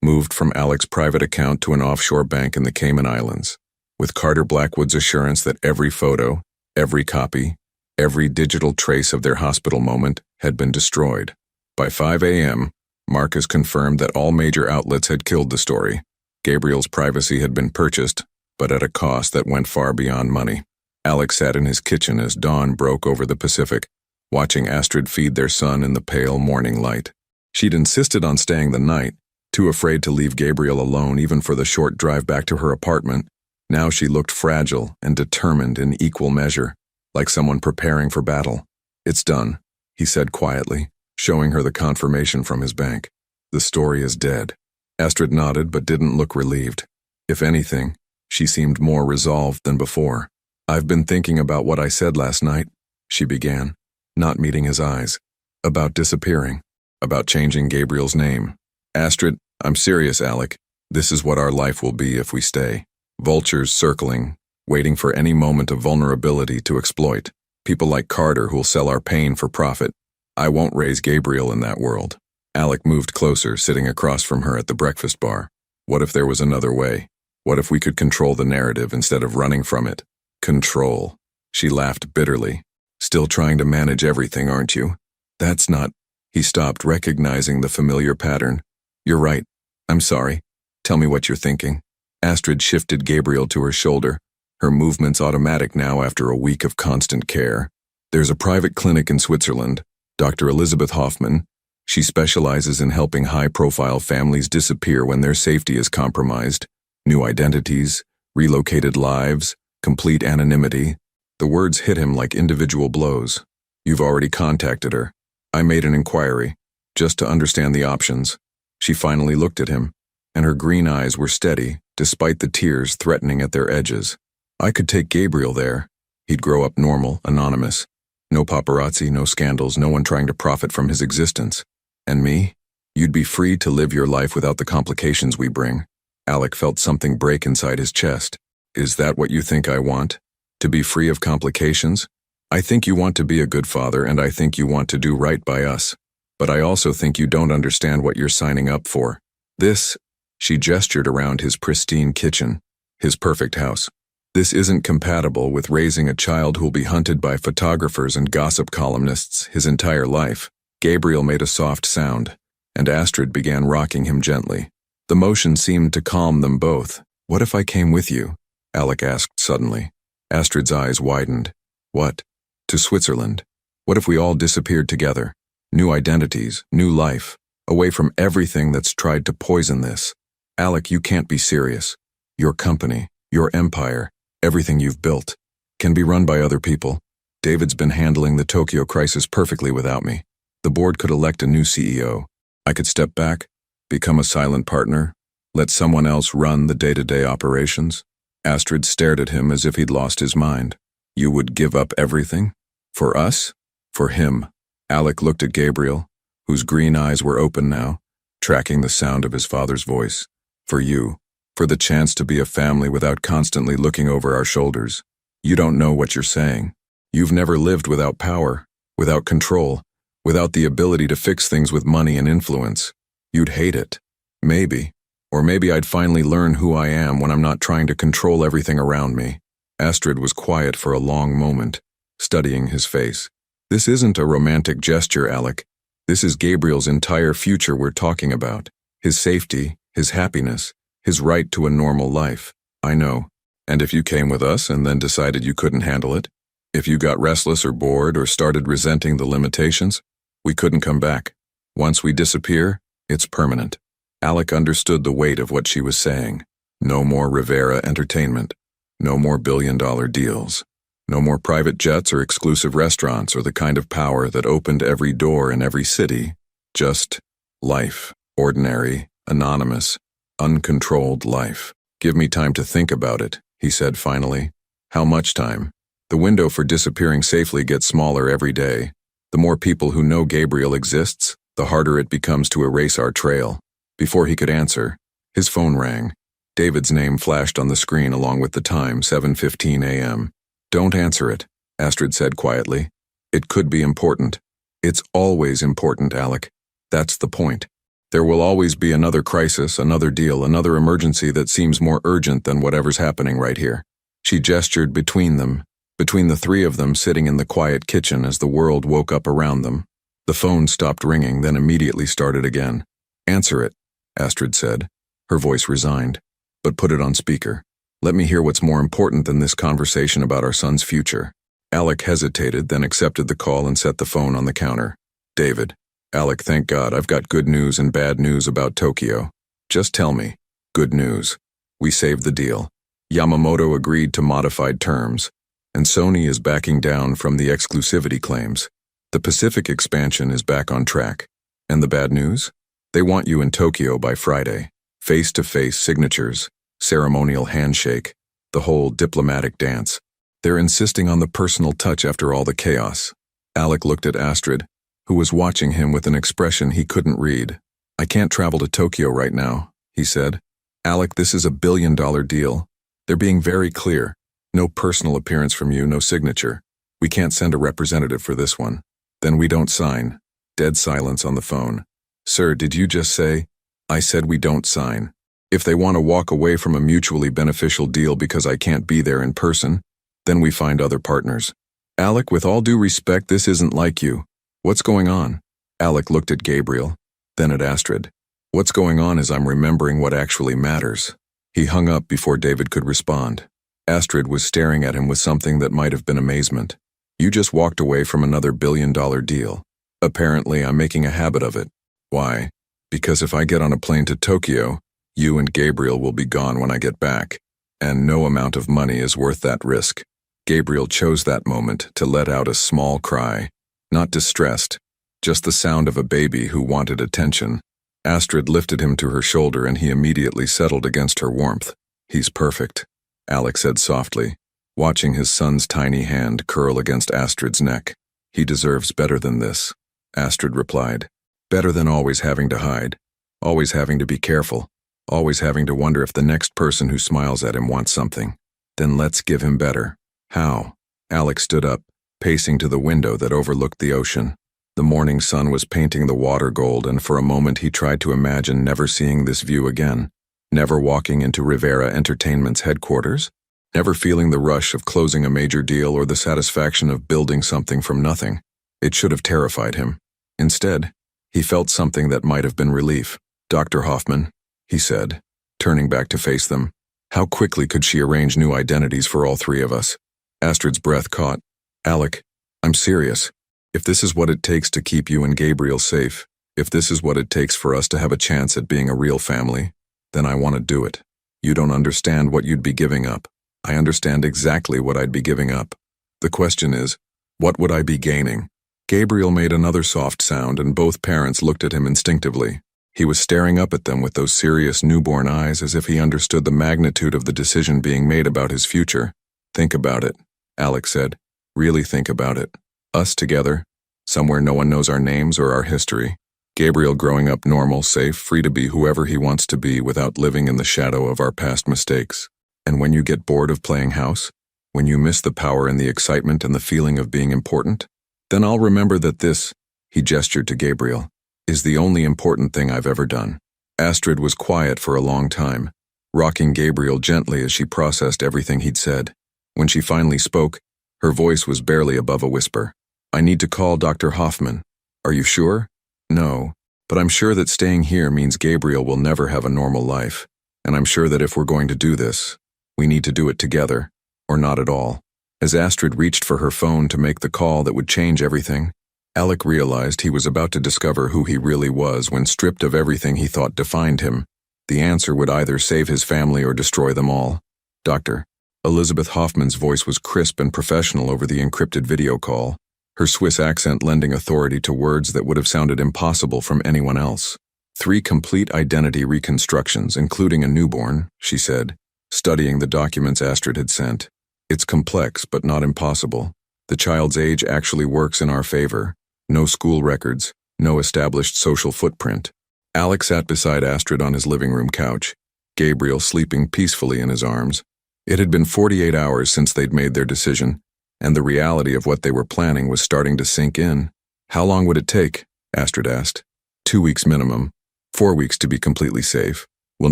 moved from Alec's private account to an offshore bank in the Cayman Islands, with Carter Blackwood's assurance that every photo, every copy, every digital trace of their hospital moment had been destroyed. By 5 a.m., Marcus confirmed that all major outlets had killed the story. Gabriel's privacy had been purchased, but at a cost that went far beyond money. Alec sat in his kitchen as dawn broke over the Pacific, watching Astrid feed their son in the pale morning light. She'd insisted on staying the night, too afraid to leave Gabriel alone even for the short drive back to her apartment. Now she looked fragile and determined in equal measure, like someone preparing for battle. "It's done," he said quietly, showing her the confirmation from his bank. "The story is dead." Astrid nodded but didn't look relieved. If anything, she seemed more resolved than before. "I've been thinking about what I said last night," she began, not meeting his eyes. "About disappearing. About changing Gabriel's name. Astrid, I'm serious, Alec. This is what our life will be if we stay. Vultures circling, waiting for any moment of vulnerability to exploit. People like Carter who'll sell our pain for profit. I won't raise Gabriel in that world." Alec moved closer, sitting across from her at the breakfast bar. What if there was another way? What if we could control the narrative instead of running from it? Control. She laughed bitterly. "Still trying to manage everything, aren't you?" "That's not—" He stopped, recognizing the familiar pattern. "You're right. I'm sorry. Tell me what you're thinking." Astrid shifted Gabriel to her shoulder, her movements automatic now after a week of constant care. "There's a private clinic in Switzerland, Dr. Elizabeth Hoffman. She specializes in helping high-profile families disappear when their safety is compromised. New identities, relocated lives, complete anonymity." The words hit him like individual blows. "You've already contacted her." "I made an inquiry, just to understand the options." She finally looked at him, and her green eyes were steady, despite the tears threatening at their edges. "I could take Gabriel there. He'd grow up normal, anonymous. No paparazzi, no scandals, no one trying to profit from his existence. And me? You'd be free to live your life without the complications we bring." Alec felt something break inside his chest. "Is that what you think I want? To be free of complications? I think you want to be a good father, and I think you want to do right by us. But I also think you don't understand what you're signing up for. This," she gestured around his pristine kitchen, his perfect house. "This isn't compatible with raising a child who'll be hunted by photographers and gossip columnists his entire life." Gabriel made a soft sound, and Astrid began rocking him gently. The motion seemed to calm them both. "What if I came with you?" Alec asked suddenly. Astrid's eyes widened. "What? To Switzerland? What if we all disappeared together? New identities, new life, away from everything that's tried to poison this." "Alec, you can't be serious. Your company, your empire, everything you've built, can be run by other people. David's been handling the Tokyo crisis perfectly without me. The board could elect a new CEO. I could step back, become a silent partner, let someone else run the day-to-day operations." Astrid stared at him as if he'd lost his mind. "You would give up everything? For us? For him?" Alec looked at Gabriel, whose green eyes were open now, tracking the sound of his father's voice. "For you. For the chance to be a family without constantly looking over our shoulders. You don't know what you're saying. You've never lived without power, without control, without the ability to fix things with money and influence. You'd hate it. Maybe. Or maybe I'd finally learn who I am when I'm not trying to control everything around me." Astrid was quiet for a long moment, studying his face. "This isn't a romantic gesture, Alec. This is Gabriel's entire future we're talking about. His safety, his happiness, his right to a normal life. I know. And if you came with us and then decided you couldn't handle it, if you got restless or bored or started resenting the limitations, we couldn't come back. Once we disappear, it's permanent." Alec understood the weight of what she was saying. No more Rivera entertainment. No more billion-dollar deals. No more private jets or exclusive restaurants or the kind of power that opened every door in every city. Just life. Ordinary, anonymous, uncontrolled life. "Give me time to think about it," he said finally. "How much time?" "The window for disappearing safely gets smaller every day. The more people who know Gabriel exists, the harder it becomes to erase our trail." Before he could answer, his phone rang. David's name flashed on the screen along with the time, 7:15 a.m. "Don't answer it," Astrid said quietly. It could be important. It's always important, Alec. That's the point. There will always be another crisis, another deal, another emergency that seems more urgent than whatever's happening right here. She gestured between them, between the three of them sitting in the quiet kitchen as the world woke up around them. The phone stopped ringing, then immediately started again. Answer it, Astrid said, her voice resigned. But put it on speaker. Let me hear what's more important than this conversation about our son's future. Alec hesitated, then accepted the call and set the phone on the counter. David. Alec, thank God, I've got good news and bad news about Tokyo. Just tell me. Good news. We saved the deal. Yamamoto agreed to modified terms, and Sony is backing down from the exclusivity claims. The Pacific expansion is back on track. And the bad news? They want you in Tokyo by Friday. Face-to-face signatures, ceremonial handshake, the whole diplomatic dance. They're insisting on the personal touch after all the chaos. Alec looked at Astrid, who was watching him with an expression he couldn't read. I can't travel to Tokyo right now, he said. Alec, this is a billion-dollar deal. They're being very clear. No personal appearance from you, no signature. We can't send a representative for this one. Then we don't sign. Dead silence on the phone. Sir, did you just say? I said we don't sign. If they want to walk away from a mutually beneficial deal because I can't be there in person, then we find other partners. Alec, with all due respect, this isn't like you. What's going on? Alec looked at Gabriel, then at Astrid. What's going on is I'm remembering what actually matters. He hung up before David could respond. Astrid was staring at him with something that might have been amazement. You just walked away from another billion-dollar deal. Apparently, I'm making a habit of it. Why? Because if I get on a plane to Tokyo, you and Gabriel will be gone when I get back, and no amount of money is worth that risk. Gabriel chose that moment to let out a small cry. Not distressed, just the sound of a baby who wanted attention. Astrid lifted him to her shoulder and he immediately settled against her warmth. He's perfect, Alec said softly, watching his son's tiny hand curl against Astrid's neck. He deserves better than this, Astrid replied. Better than always having to hide, always having to be careful, always having to wonder if the next person who smiles at him wants something. Then let's give him better. How? Alec stood up, pacing to the window that overlooked the ocean. The morning sun was painting the water gold, and for a moment he tried to imagine never seeing this view again, never walking into Rivera Entertainment's headquarters, never feeling the rush of closing a major deal or the satisfaction of building something from nothing. It should have terrified him. Instead, he felt something that might have been relief. Dr. Hoffman, he said, turning back to face them. How quickly could she arrange new identities for all three of us? Astrid's breath caught. Alec, I'm serious. If this is what it takes to keep you and Gabriel safe, if this is what it takes for us to have a chance at being a real family, then I want to do it. You don't understand what you'd be giving up. I understand exactly what I'd be giving up. The question is, what would I be gaining? Gabriel made another soft sound and both parents looked at him instinctively. He was staring up at them with those serious newborn eyes as if he understood the magnitude of the decision being made about his future. Think about it, Alec said. Really think about it. Us together, somewhere no one knows our names or our history. Gabriel growing up normal, safe, free to be whoever he wants to be without living in the shadow of our past mistakes. And when you get bored of playing house, when you miss the power and the excitement and the feeling of being important, then I'll remember that this, he gestured to Gabriel, is the only important thing I've ever done. Astrid was quiet for a long time, rocking Gabriel gently as she processed everything he'd said. When she finally spoke, her voice was barely above a whisper. I need to call Dr. Hoffman. Are you sure? No, but I'm sure that staying here means Gabriel will never have a normal life. And I'm sure that if we're going to do this, we need to do it together, or not at all. As Astrid reached for her phone to make the call that would change everything, Alec realized he was about to discover who he really was when stripped of everything he thought defined him. The answer would either save his family or destroy them all. Doctor. Elizabeth Hoffman's voice was crisp and professional over the encrypted video call, her Swiss accent lending authority to words that would have sounded impossible from anyone else. 3 complete identity reconstructions, including a newborn, she said, studying the documents Astrid had sent. It's complex, but not impossible. The child's age actually works in our favor. No school records, no established social footprint. Alec sat beside Astrid on his living room couch, Gabriel sleeping peacefully in his arms. It had been 48 hours since they'd made their decision, and the reality of what they were planning was starting to sink in. How long would it take? Astrid asked. 2 weeks minimum. 4 weeks to be completely safe. We'll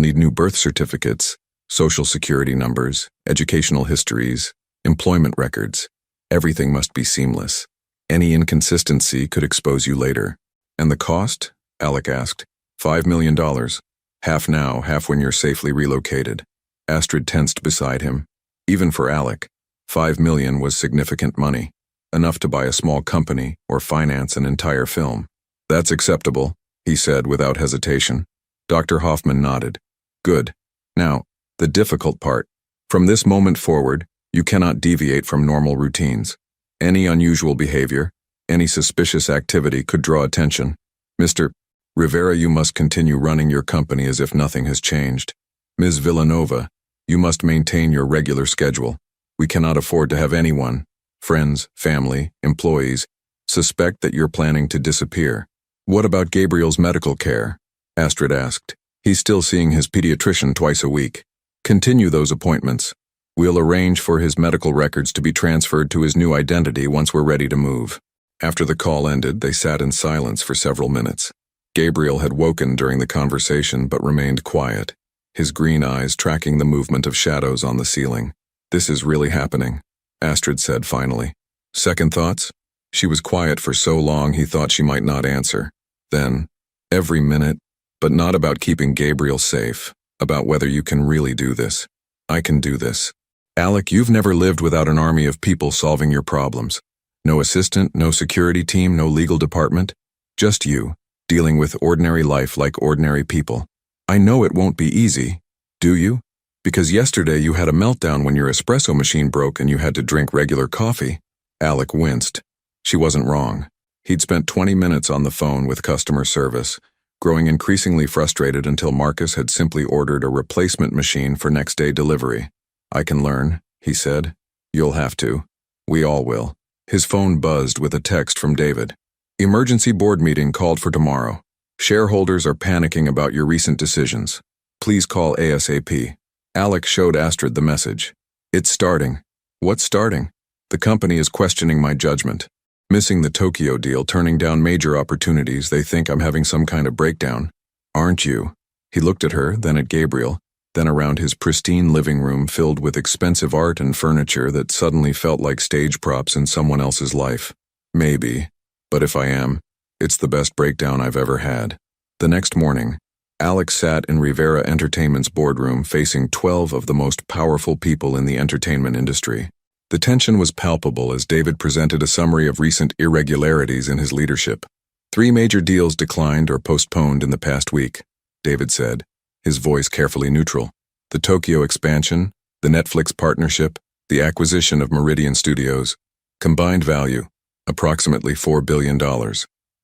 need new birth certificates, social security numbers, educational histories, employment records. Everything must be seamless. Any inconsistency could expose you later. And the cost? Alec asked. $5 million. Half now, half when you're safely relocated. Astrid tensed beside him. Even for Alec, $5 million was significant money, enough to buy a small company or finance an entire film. That's acceptable, he said without hesitation. Dr. Hoffman nodded. Good. Now, the difficult part. From this moment forward, you cannot deviate from normal routines. Any unusual behavior, any suspicious activity could draw attention. Mr. Rivera, you must continue running your company as if nothing has changed. Ms. Villanova, you must maintain your regular schedule. We cannot afford to have anyone, friends, family, employees, suspect that you're planning to disappear. What about Gabriel's medical care? Astrid asked. He's still seeing his pediatrician twice a week. Continue those appointments. We'll arrange for his medical records to be transferred to his new identity once we're ready to move. After the call ended, they sat in silence for several minutes. Gabriel had woken during the conversation but remained quiet, his green eyes tracking the movement of shadows on the ceiling. This is really happening, Astrid said finally. Second thoughts? She was quiet for so long he thought she might not answer. Then, every minute, but not about keeping Gabriel safe, about whether you can really do this. I can do this. Alec, you've never lived without an army of people solving your problems. No assistant, no security team, no legal department. Just you, dealing with ordinary life like ordinary people. I know it won't be easy, do you? Because yesterday you had a meltdown when your espresso machine broke and you had to drink regular coffee. Alec winced. She wasn't wrong. He'd spent 20 minutes on the phone with customer service, growing increasingly frustrated until Marcus had simply ordered a replacement machine for next-day delivery. I can learn, he said. You'll have to. We all will. His phone buzzed with a text from David. Emergency board meeting called for tomorrow. Shareholders are panicking about your recent decisions. Please call ASAP. Alec showed Astrid the message. It's starting. What's starting? The company is questioning my judgment. Missing the Tokyo deal, turning down major opportunities, they think I'm having some kind of breakdown. Aren't you? He looked at her, then at Gabriel, then around his pristine living room filled with expensive art and furniture that suddenly felt like stage props in someone else's life. Maybe, but if I am, it's the best breakdown I've ever had. The next morning, Alex sat in Rivera Entertainment's boardroom facing 12 of the most powerful people in the entertainment industry. The tension was palpable as David presented a summary of recent irregularities in his leadership. 3 major deals declined or postponed in the past week, David said, his voice carefully neutral. The Tokyo expansion, the Netflix partnership, the acquisition of Meridian Studios. Combined value, approximately $4 billion.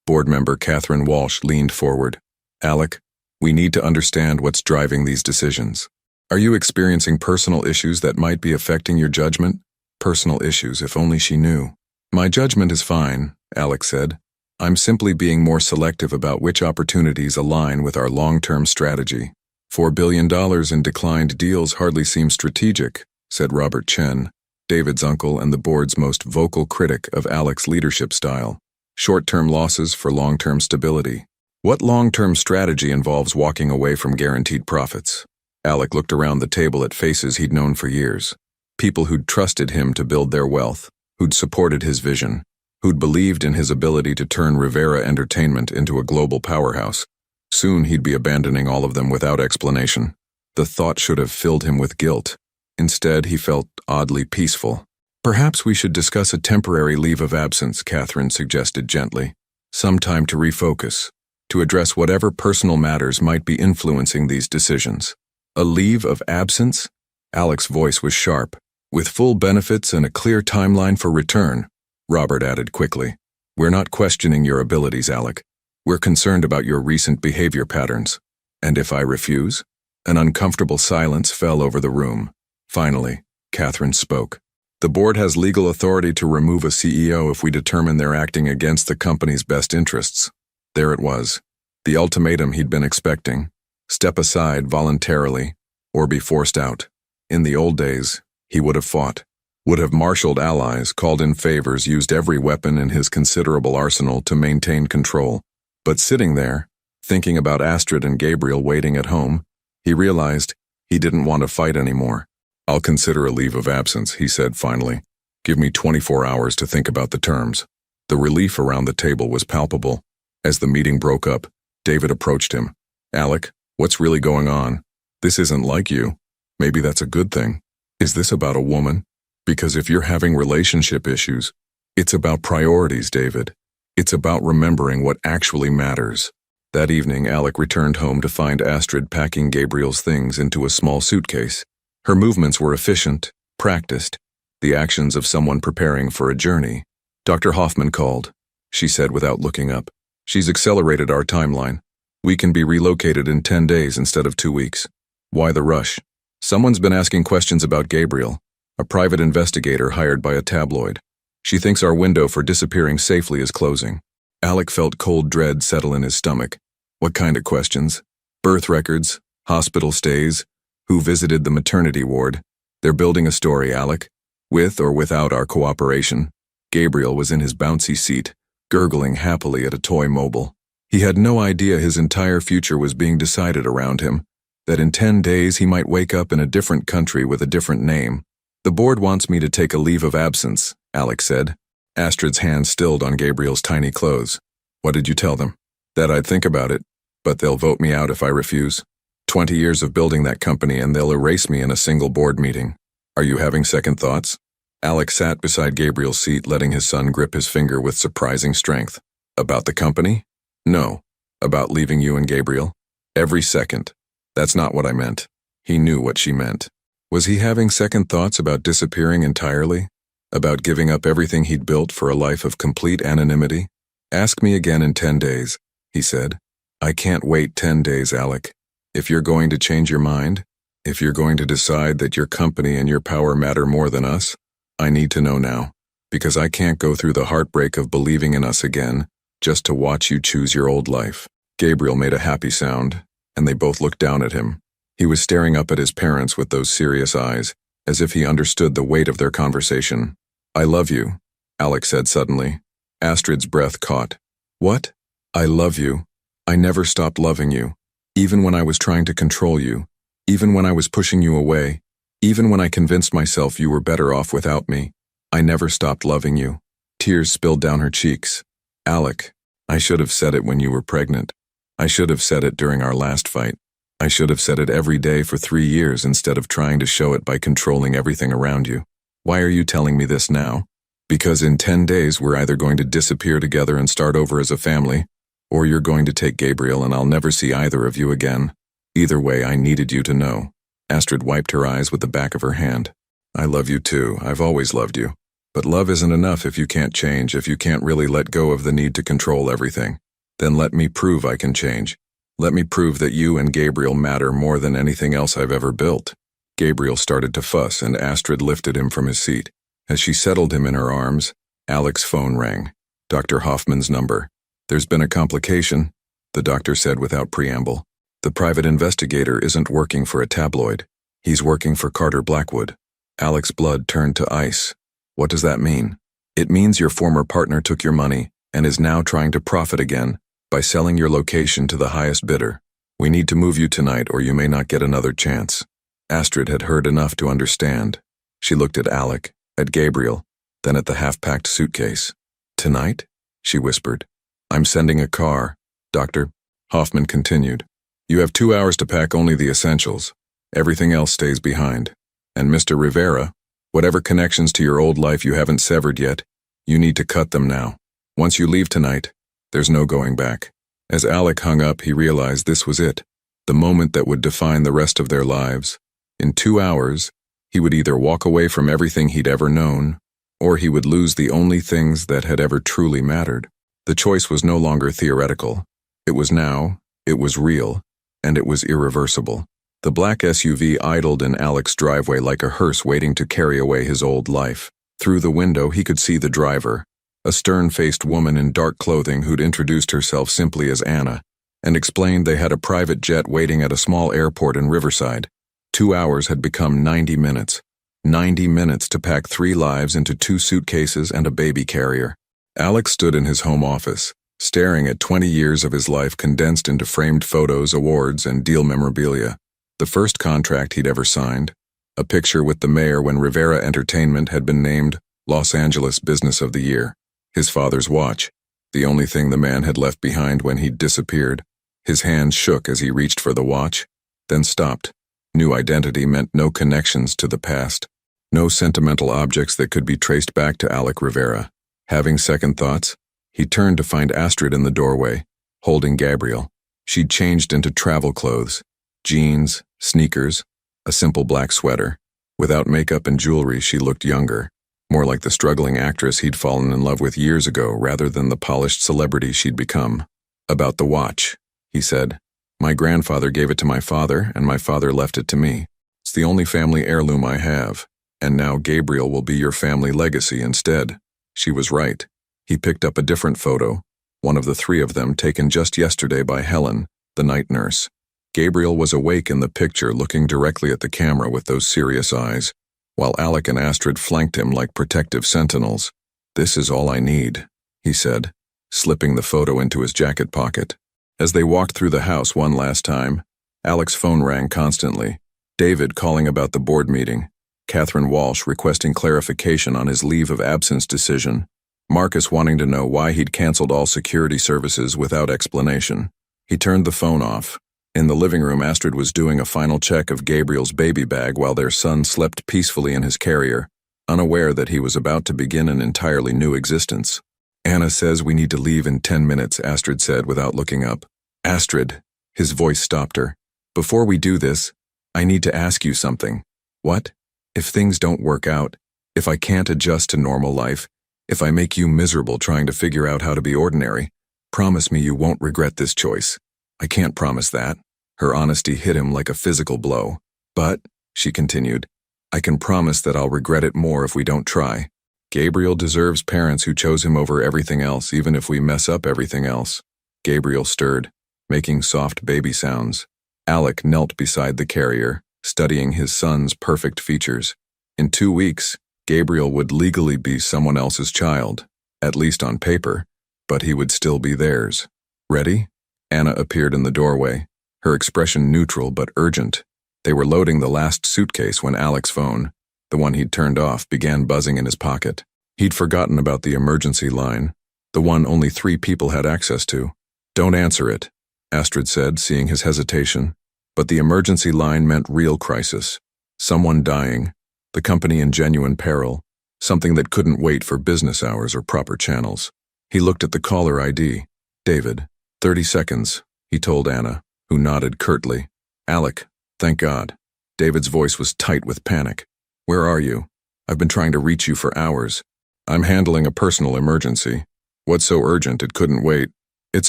Board member Catherine Walsh leaned forward. Alec, we need to understand what's driving these decisions. Are you experiencing personal issues that might be affecting your judgment? Personal issues, if only she knew. My judgment is fine, Alec said. I'm simply being more selective about which opportunities align with our long-term strategy. $4 billion in declined deals hardly seems strategic, said Robert Chen, David's uncle and the board's most vocal critic of Alec's leadership style. Short-term losses for long-term stability. What long-term strategy involves walking away from guaranteed profits? Alec looked around the table at faces he'd known for years. People who'd trusted him to build their wealth, who'd supported his vision, who'd believed in his ability to turn Rivera Entertainment into a global powerhouse. Soon he'd be abandoning all of them without explanation. The thought should have filled him with guilt. Instead, he felt oddly peaceful. Perhaps we should discuss a temporary leave of absence, Catherine suggested gently. Some time to refocus, to address whatever personal matters might be influencing these decisions. A leave of absence? Alec's voice was sharp. With full benefits and a clear timeline for return, Robert added quickly. We're not questioning your abilities, Alec. We're concerned about your recent behavior patterns. And if I refuse? An uncomfortable silence fell over the room. Finally, Catherine spoke. The board has legal authority to remove a CEO if we determine they're acting against the company's best interests. There it was, the ultimatum he'd been expecting. Step aside voluntarily, or be forced out. In the old days, he would have fought. would have marshaled allies, called in favors, used every weapon in his considerable arsenal to maintain control. But sitting there, thinking about Astrid and Gabriel waiting at home, he realized he didn't want to fight anymore. "I'll consider a leave of absence," he said finally. "Give me 24 hours to think about the terms." The relief around the table was palpable. As the meeting broke up, David approached him. "Alec, what's really going on? This isn't like you. Maybe that's a good thing. Is this about a woman? Because if you're having relationship issues, it's about priorities, David. It's about remembering what actually matters." That evening, Alec returned home to find Astrid packing Gabriel's things into a small suitcase. Her movements were efficient, practiced, the actions of someone preparing for a journey. "Dr. Hoffman called," she said without looking up. "She's accelerated our timeline. We can be relocated in 10 days instead of 2 weeks. Why the rush? Someone's been asking questions about Gabriel, a private investigator hired by a tabloid. She thinks our window for disappearing safely is closing." Alec felt cold dread settle in his stomach. What kind of questions? Birth records? Hospital stays? Who visited the maternity ward? They're building a story, Alec. With or without our cooperation. Gabriel was in his bouncy seat, gurgling happily at a toy mobile. He had no idea his entire future was being decided around him, that in 10 days he might wake up in a different country with a different name. "The board wants me to take a leave of absence," Alec said. Astrid's hand stilled on Gabriel's tiny clothes. "What did you tell them?" "That I'd think about it, but they'll vote me out if I refuse. 20 years of building that company and they'll erase me in a single board meeting. Are you having second thoughts?" Alec sat beside Gabriel's seat, letting his son grip his finger with surprising strength. "About the company?" "No. About leaving you and Gabriel? Every second. That's not what I meant." He knew what she meant. Was he having second thoughts about disappearing entirely? About giving up everything he'd built for a life of complete anonymity? "Ask me again in 10 days, he said. "I can't wait 10 days, Alec. If you're going to change your mind, if you're going to decide that your company and your power matter more than us, I need to know now, because I can't go through the heartbreak of believing in us again, just to watch you choose your old life." Gabriel made a happy sound, and they both looked down at him. He was staring up at his parents with those serious eyes, as if he understood the weight of their conversation. "I love you," Alec said suddenly. Astrid's breath caught. "What?" "I love you. I never stopped loving you, even when I was trying to control you, even when I was pushing you away, even when I convinced myself you were better off without me. I never stopped loving you." Tears spilled down her cheeks. "Alec, I should have said it when you were pregnant. I should have said it during our last fight. I should have said it every day for 3 years instead of trying to show it by controlling everything around you. Why are you telling me this now? Because in 10 days we're either going to disappear together and start over as a family, or you're going to take Gabriel and I'll never see either of you again. Either way, I needed you to know." Astrid wiped her eyes with the back of her hand. "I love you too. I've always loved you. But love isn't enough if you can't change, if you can't really let go of the need to control everything. Then let me prove I can change. Let me prove that you and Gabriel matter more than anything else I've ever built." Gabriel started to fuss, and Astrid lifted him from his seat. As she settled him in her arms, Alec's phone rang. Dr. Hoffman's number. "There's been a complication," the doctor said without preamble. "The private investigator isn't working for a tabloid. He's working for Carter Blackwood." Alec's blood turned to ice. "What does that mean?" "It means your former partner took your money and is now trying to profit again by selling your location to the highest bidder. We need to move you tonight or you may not get another chance." Astrid had heard enough to understand. She looked at Alec, at Gabriel, then at the half-packed suitcase. "Tonight?" she whispered. "I'm sending a car, Dr. Hoffman continued. "You have 2 hours to pack only the essentials. Everything else stays behind. And Mr. Rivera, whatever connections to your old life you haven't severed yet, you need to cut them now. Once you leave tonight, there's no going back." As Alec hung up, he realized this was it, the moment that would define the rest of their lives. In 2 hours, he would either walk away from everything he'd ever known, or he would lose the only things that had ever truly mattered. The choice was no longer theoretical. It was now, it was real, and it was irreversible. The black SUV idled in Alec's driveway like a hearse waiting to carry away his old life. Through the window, he could see the driver, a stern-faced woman in dark clothing who'd introduced herself simply as Anna, and explained they had a private jet waiting at a small airport in Riverside. 2 hours had become 90 minutes. 90 minutes to pack 3 lives into 2 suitcases and a baby carrier. Alex stood in his home office, staring at 20 years of his life condensed into framed photos, awards, and deal memorabilia. The first contract he'd ever signed, a picture with the mayor when Rivera Entertainment had been named Los Angeles Business of the Year. His father's watch, the only thing the man had left behind when he'd disappeared. His hands shook as he reached for the watch, then stopped. New identity meant no connections to the past, no sentimental objects that could be traced back to Alec Rivera. Having second thoughts, he turned to find Astrid in the doorway, holding Gabriel. She'd changed into travel clothes, jeans, sneakers, a simple black sweater. Without makeup and jewelry, she looked younger, more like the struggling actress he'd fallen in love with years ago rather than the polished celebrity she'd become. "About the watch," he said. "My grandfather gave it to my father, and my father left it to me. It's the only family heirloom I have, and now Gabriel will be your family legacy instead." She was right. He picked up a different photo, one of the 3 of them taken just yesterday by Helen, the night nurse. Gabriel was awake in the picture, looking directly at the camera with those serious eyes, while Alec and Astrid flanked him like protective sentinels. "This is all I need," he said, slipping the photo into his jacket pocket. As they walked through the house one last time, Alec's phone rang constantly. David calling about the board meeting, Catherine Walsh requesting clarification on his leave of absence decision, Marcus wanting to know why he'd canceled all security services without explanation. He turned the phone off. In the living room, Astrid was doing a final check of Gabriel's baby bag while their son slept peacefully in his carrier, unaware that he was about to begin an entirely new existence. "Anna says we need to leave in 10 minutes, Astrid said without looking up. "Astrid," his voice stopped her. "Before we do this, I need to ask you something." "What?" "If things don't work out, if I can't adjust to normal life, if I make you miserable trying to figure out how to be ordinary, promise me you won't regret this choice." "I can't promise that." Her honesty hit him like a physical blow. "But," she continued, "I can promise that I'll regret it more if we don't try. Gabriel deserves parents who chose him over everything else, even if we mess up everything else." Gabriel stirred, making soft baby sounds. Alec knelt beside the carrier, studying his son's perfect features. In 2 weeks, Gabriel would legally be someone else's child, at least on paper, but he would still be theirs. "Ready?" Anna appeared in the doorway, her expression neutral but urgent. They were loading the last suitcase when Alec's phone, the one he'd turned off, began buzzing in his pocket. He'd forgotten about the emergency line, the one only 3 people had access to. "Don't answer it," Astrid said, seeing his hesitation. But the emergency line meant real crisis. Someone dying, the company in genuine peril, something that couldn't wait for business hours or proper channels. He looked at the caller ID. "David, 30 seconds, he told Anna, who nodded curtly. "Alec, thank God." David's voice was tight with panic. "Where are you? I've been trying to reach you for hours." "I'm handling a personal emergency. What's so urgent it couldn't wait?" "It's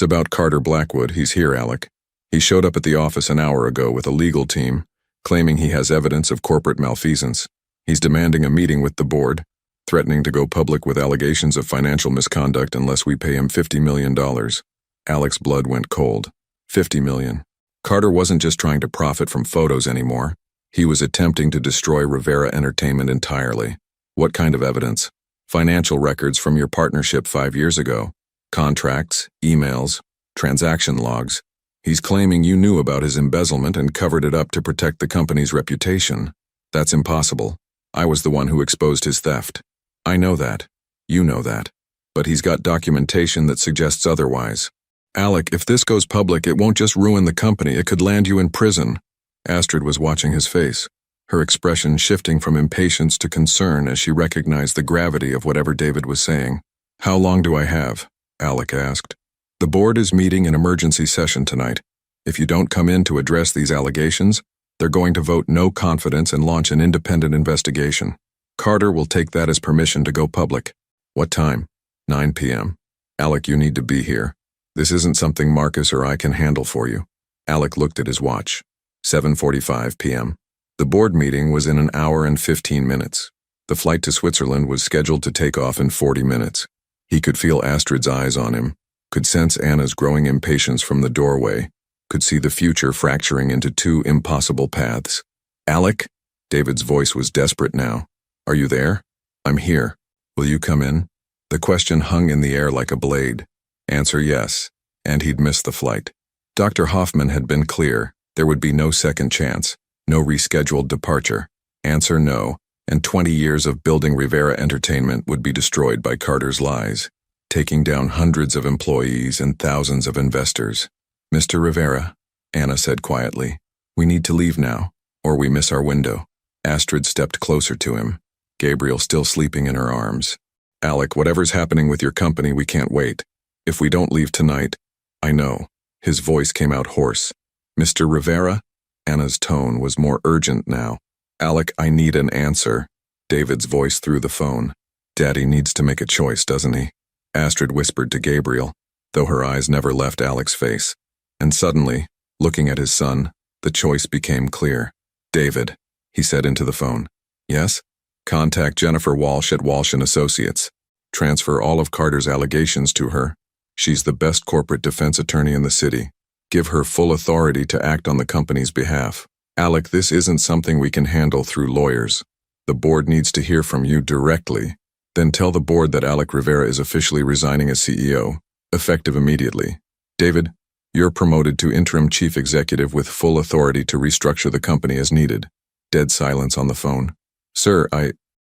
about Carter Blackwood. He's here, Alec. He showed up at the office an hour ago with a legal team, claiming he has evidence of corporate malfeasance. He's demanding a meeting with the board, threatening to go public with allegations of financial misconduct unless we pay him $50 million. Alec's blood went cold. $50 million. Carter wasn't just trying to profit from photos anymore. He was attempting to destroy Rivera Entertainment entirely. "What kind of evidence?" "Financial records from your partnership 5 years ago. Contracts, emails, transaction logs. He's claiming you knew about his embezzlement and covered it up to protect the company's reputation. That's impossible. I was the one who exposed his theft. I know that. You know that. But he's got documentation that suggests otherwise. Alec, if this goes public, it won't just ruin the company, it could land you in prison." Astrid was watching his face, her expression shifting from impatience to concern as she recognized the gravity of whatever David was saying. "How long do I have?" Alec asked. "The board is meeting an emergency session tonight. If you don't come in to address these allegations, they're going to vote no confidence and launch an independent investigation. Carter will take that as permission to go public." "What time?" 9 p.m. "Alec, you need to be here. This isn't something Marcus or I can handle for you." Alec looked at his watch. 7:45 p.m. The board meeting was in an hour and 15 minutes. The flight to Switzerland was scheduled to take off in 40 minutes. He could feel Astrid's eyes on him, could sense Anna's growing impatience from the doorway, could see the future fracturing into 2 impossible paths. "Alec?" David's voice was desperate now. "Are you there?" "I'm here. Will you come in?" The question hung in the air like a blade. Answer yes, and he'd missed the flight. Dr. Hoffman had been clear. There would be no second chance, no rescheduled departure. Answer no, and 20 years of building Rivera Entertainment would be destroyed by Carter's lies, taking down hundreds of employees and thousands of investors. "Mr. Rivera," Anna said quietly, "we need to leave now, or we miss our window." Astrid stepped closer to him, Gabriel still sleeping in her arms. "Alec, whatever's happening with your company, we can't wait. If we don't leave tonight—" "I know." His voice came out hoarse. "Mr. Rivera?" Anna's tone was more urgent now. "Alec, I need an answer." David's voice through the phone. "Daddy needs to make a choice, doesn't he?" Astrid whispered to Gabriel, though her eyes never left Alec's face. And suddenly, looking at his son, the choice became clear. "David," he said into the phone. "Yes?" "Contact Jennifer Walsh at Walsh & Associates. Transfer all of Carter's allegations to her. She's the best corporate defense attorney in the city. Give her full authority to act on the company's behalf. Alec, this isn't something we can handle through lawyers. The board needs to hear from you directly. Then tell the board that Alec Rivera is officially resigning as CEO, effective immediately. David, you're promoted to interim chief executive with full authority to restructure the company as needed." Dead silence on the phone. "Sir,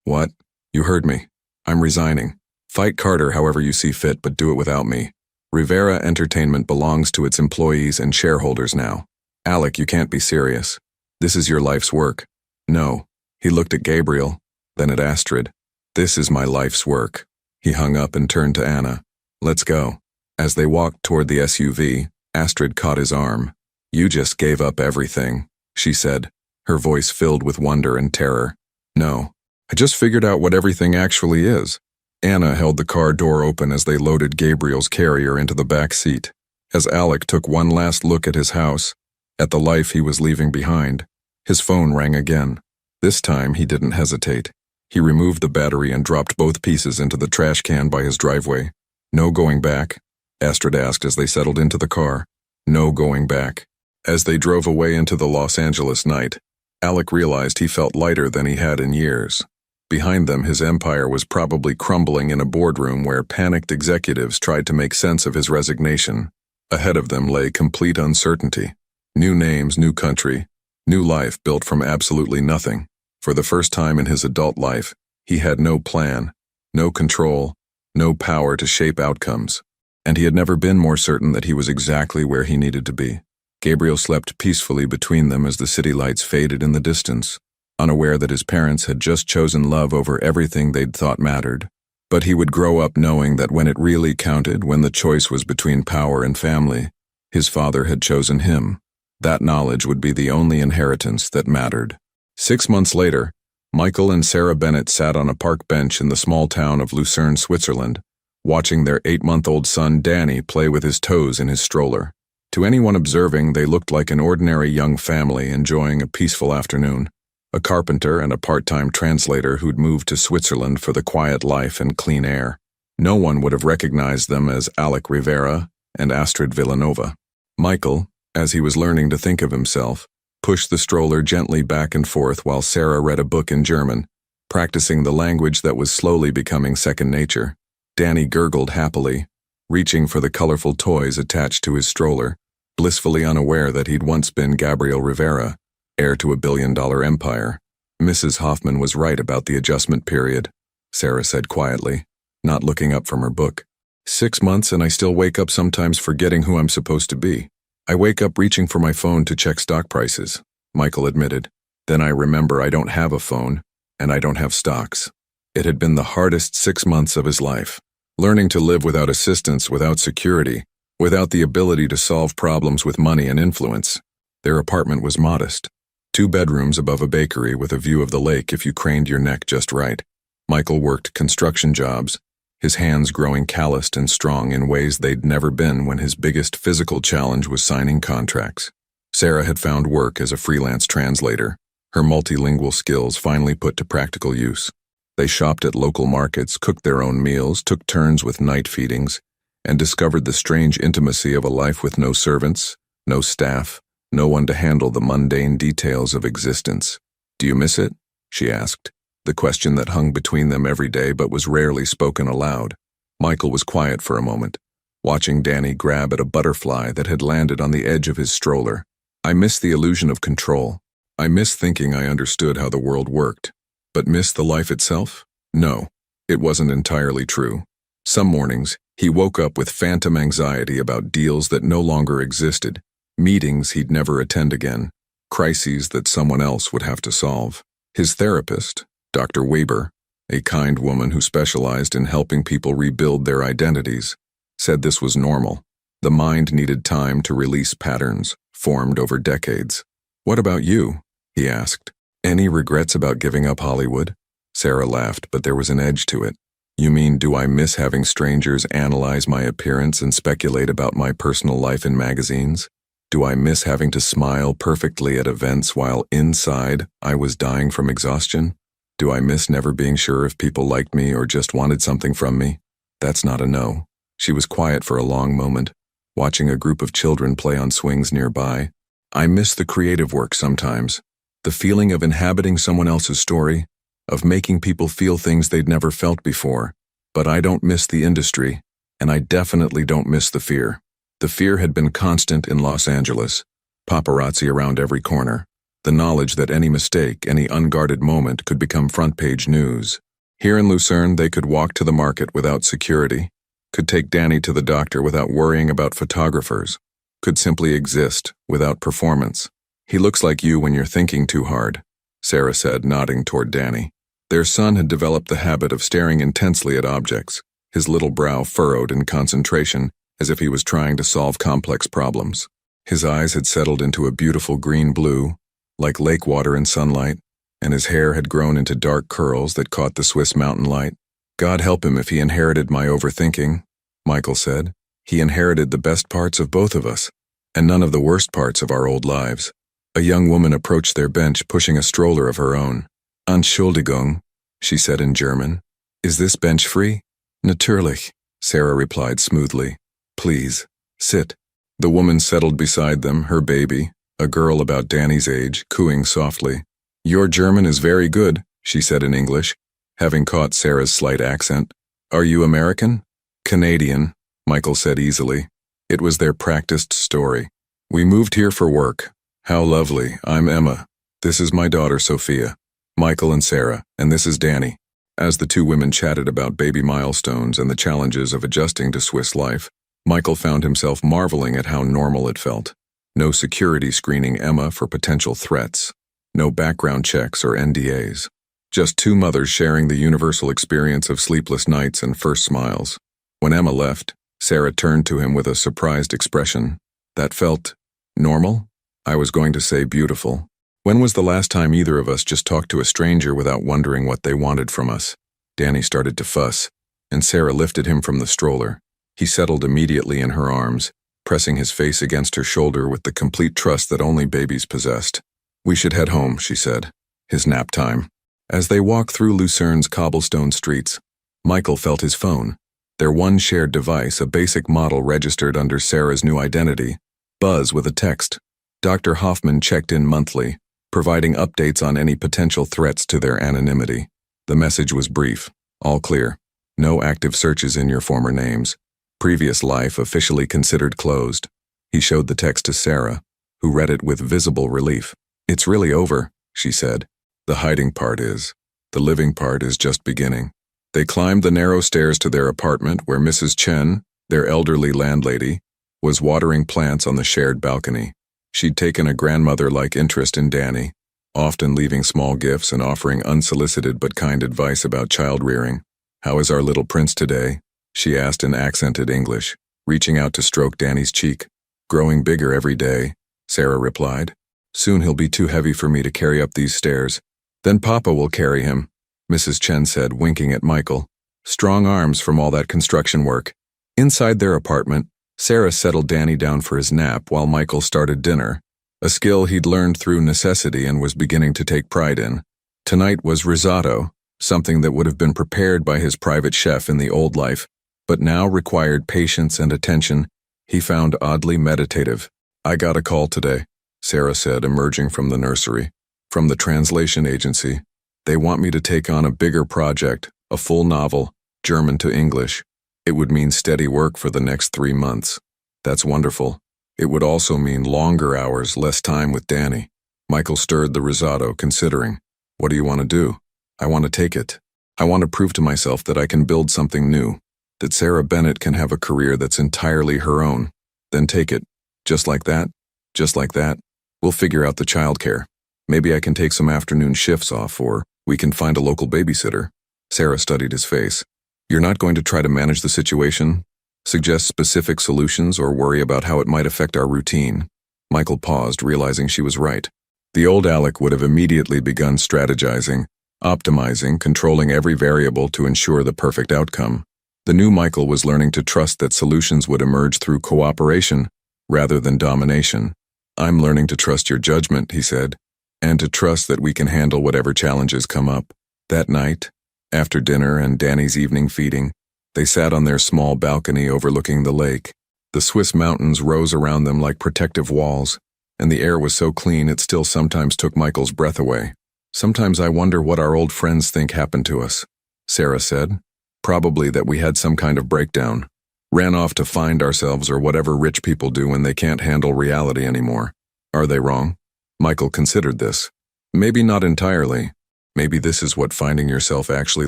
What? You heard me. I'm resigning. Fight Carter however you see fit, but do it without me. Rivera Entertainment belongs to its employees and shareholders now. Alec, you can't be serious. This is your life's work." "No." He looked at Gabriel, then at Astrid. "This is my life's work." He hung up and turned to Anna. "Let's go." As they walked toward the SUV, Astrid caught his arm. "You just gave up everything," she said, her voice filled with wonder and terror. "No. I just figured out what everything actually is." Anna held the car door open as they loaded Gabriel's carrier into the back seat. As Alec took one last look at his house, at the life he was leaving behind, his phone rang again. This time he didn't hesitate. He removed the battery and dropped both pieces into the trash can by his driveway. "No going back?" Astrid asked as they settled into the car. "No going back." As they drove away into the Los Angeles night, Alec realized he felt lighter than he had in years. Behind them, his empire was probably crumbling in a boardroom where panicked executives tried to make sense of his resignation. Ahead of them lay complete uncertainty. New names, new country, new life built from absolutely nothing. For the first time in his adult life, he had no plan, no control, no power to shape outcomes. And he had never been more certain that he was exactly where he needed to be. Gabriel slept peacefully between them as the city lights faded in the distance, unaware that his parents had just chosen love over everything they'd thought mattered. But he would grow up knowing that when it really counted, when the choice was between power and family, his father had chosen him. That knowledge would be the only inheritance that mattered. 6 months later, Michael and Sarah Bennett sat on a park bench in the small town of Lucerne, Switzerland, watching their 8-month-old son Danny play with his toes in his stroller. To anyone observing, they looked like an ordinary young family enjoying a peaceful afternoon. A carpenter and a part-time translator who'd moved to Switzerland for the quiet life and clean air. No one would have recognized them as Alec Rivera and Astrid Villanova. Michael, as he was learning to think of himself, pushed the stroller gently back and forth while Sarah read a book in German, practicing the language that was slowly becoming second nature. Danny gurgled happily, reaching for the colorful toys attached to his stroller, blissfully unaware that he'd once been Gabriel Rivera, heir to a billion-dollar empire. "Mrs. Hoffman was right about the adjustment period," Sarah said quietly, not looking up from her book. 6 months and I still wake up sometimes forgetting who I'm supposed to be. I wake up reaching for my phone to check stock prices, Michael admitted. Then I remember I don't have a phone, and I don't have stocks. It had been the hardest 6 months of his life. Learning to live without assistance, without security, without the ability to solve problems with money and influence. Their apartment was modest. 2 bedrooms above a bakery with a view of the lake if you craned your neck just right. Michael worked construction jobs, his hands growing calloused and strong in ways they'd never been when his biggest physical challenge was signing contracts. Sarah had found work as a freelance translator, her multilingual skills finally put to practical use. They shopped at local markets, cooked their own meals, took turns with night feedings, and discovered the strange intimacy of a life with no servants, no staff, no one to handle the mundane details of existence. "Do you miss it?" she asked, the question that hung between them every day but was rarely spoken aloud. Michael was quiet for a moment, watching Danny grab at a butterfly that had landed on the edge of his stroller. "I miss the illusion of control. I miss thinking I understood how the world worked. But miss the life itself? No, it wasn't entirely true. Some mornings, he woke up with phantom anxiety about deals that no longer existed, meetings he'd never attend again, crises that someone else would have to solve. His therapist, Dr. Weber, a kind woman who specialized in helping people rebuild their identities, said this was normal. The mind needed time to release patterns formed over decades. "What about you?" he asked. "Any regrets about giving up Hollywood?" Sarah laughed, but there was an edge to it. "You mean, do I miss having strangers analyze my appearance and speculate about my personal life in magazines? Do I miss having to smile perfectly at events while inside I was dying from exhaustion? Do I miss never being sure if people liked me or just wanted something from me?" "That's not a no." She was quiet for a long moment, watching a group of children play on swings nearby. "I miss the creative work sometimes. The feeling of inhabiting someone else's story, of making people feel things they'd never felt before. But I don't miss the industry, and I definitely don't miss the fear." The fear had been constant in Los Angeles, paparazzi around every corner, the knowledge that any mistake, any unguarded moment could become front-page news. Here in Lucerne, they could walk to the market without security, could take Danny to the doctor without worrying about photographers, could simply exist without performance. "He looks like you when you're thinking too hard," Sarah said, nodding toward Danny. Their son had developed the habit of staring intensely at objects, his little brow furrowed in concentration, as if he was trying to solve complex problems. His eyes had settled into a beautiful green-blue, like lake water in sunlight, and his hair had grown into dark curls that caught the Swiss mountain light. "God help him if he inherited my overthinking," Michael said. "He inherited the best parts of both of us, and none of the worst parts of our old lives." A young woman approached their bench pushing a stroller of her own. "Entschuldigung," she said in German. "Is this bench free?" "Natürlich," Sarah replied smoothly. "Please, sit." The woman settled beside them, her baby, a girl about Danny's age, cooing softly. "Your German is very good," she said in English, having caught Sarah's slight accent. "Are you American?" "Canadian," Michael said easily. It was their practiced story. "We moved here for work." "How lovely. I'm Emma. This is my daughter Sophia." Michael and Sarah, and this is Danny. As the two women chatted about baby milestones and the challenges of adjusting to Swiss life, Michael found himself marveling at how normal it felt. No security screening Emma for potential threats. No background checks or NDAs. Just two mothers sharing the universal experience of sleepless nights and first smiles. When Emma left, Sarah turned to him with a surprised expression. "That felt normal?" "I was going to say beautiful. When was the last time either of us just talked to a stranger without wondering what they wanted from us?" Danny started to fuss, and Sarah lifted him from the stroller. He settled immediately in her arms, pressing his face against her shoulder with the complete trust that only babies possessed. "We should head home," she said. "His nap time." As they walked through Lucerne's cobblestone streets, Michael felt his phone. Their one shared device, a basic model registered under Sarah's new identity, buzz with a text. Dr. Hoffman checked in monthly, providing updates on any potential threats to their anonymity. The message was brief. "All clear. No active searches in your former names. Previous life officially considered closed." He showed the text to Sarah, who read it with visible relief. "It's really over," she said. "The hiding part is. The living part is just beginning." They climbed the narrow stairs to their apartment where Mrs. Chen, their elderly landlady, was watering plants on the shared balcony. She'd taken a grandmother-like interest in Danny, often leaving small gifts and offering unsolicited but kind advice about child-rearing. "How is our little prince today?" she asked in accented English, reaching out to stroke Danny's cheek. "Growing bigger every day," Sarah replied. "Soon he'll be too heavy for me to carry up these stairs. Then Papa will carry him," Mrs. Chen said, winking at Michael. Strong arms from all that construction work. Inside their apartment, Sarah settled Danny down for his nap while Michael started dinner, a skill he'd learned through necessity and was beginning to take pride in. Tonight was risotto, something that would have been prepared by his private chef in the old life, but now required patience and attention he found oddly meditative. "I got a call today," Sarah said, emerging from the nursery. From the translation agency. They want me to take on a bigger project, a full novel, German to English. It would mean steady work for the next 3 months. That's wonderful. It would also mean longer hours, less time with Danny. Michael stirred the risotto, considering. What do you want to do? I want to take it. I want to prove to myself that I can build something new, that Sarah Bennett can have a career that's entirely her own. Then take it. Just like that? Just like that? We'll figure out the childcare. Maybe I can take some afternoon shifts off, or we can find a local babysitter. Sarah studied his face. You're not going to try to manage the situation? Suggest specific solutions or worry about how it might affect our routine? Michael paused, realizing she was right. The old Alec would have immediately begun strategizing, optimizing, controlling every variable to ensure the perfect outcome. The new Michael was learning to trust that solutions would emerge through cooperation rather than domination. I'm learning to trust your judgment, he said, and to trust that we can handle whatever challenges come up. That night, after dinner and Danny's evening feeding, they sat on their small balcony overlooking the lake. The Swiss mountains rose around them like protective walls, and the air was so clean it still sometimes took Michael's breath away. Sometimes I wonder what our old friends think happened to us, Sarah said. Probably that we had some kind of breakdown. Ran off to find ourselves or whatever rich people do when they can't handle reality anymore. Are they wrong? Michael considered this. Maybe not entirely. Maybe this is what finding yourself actually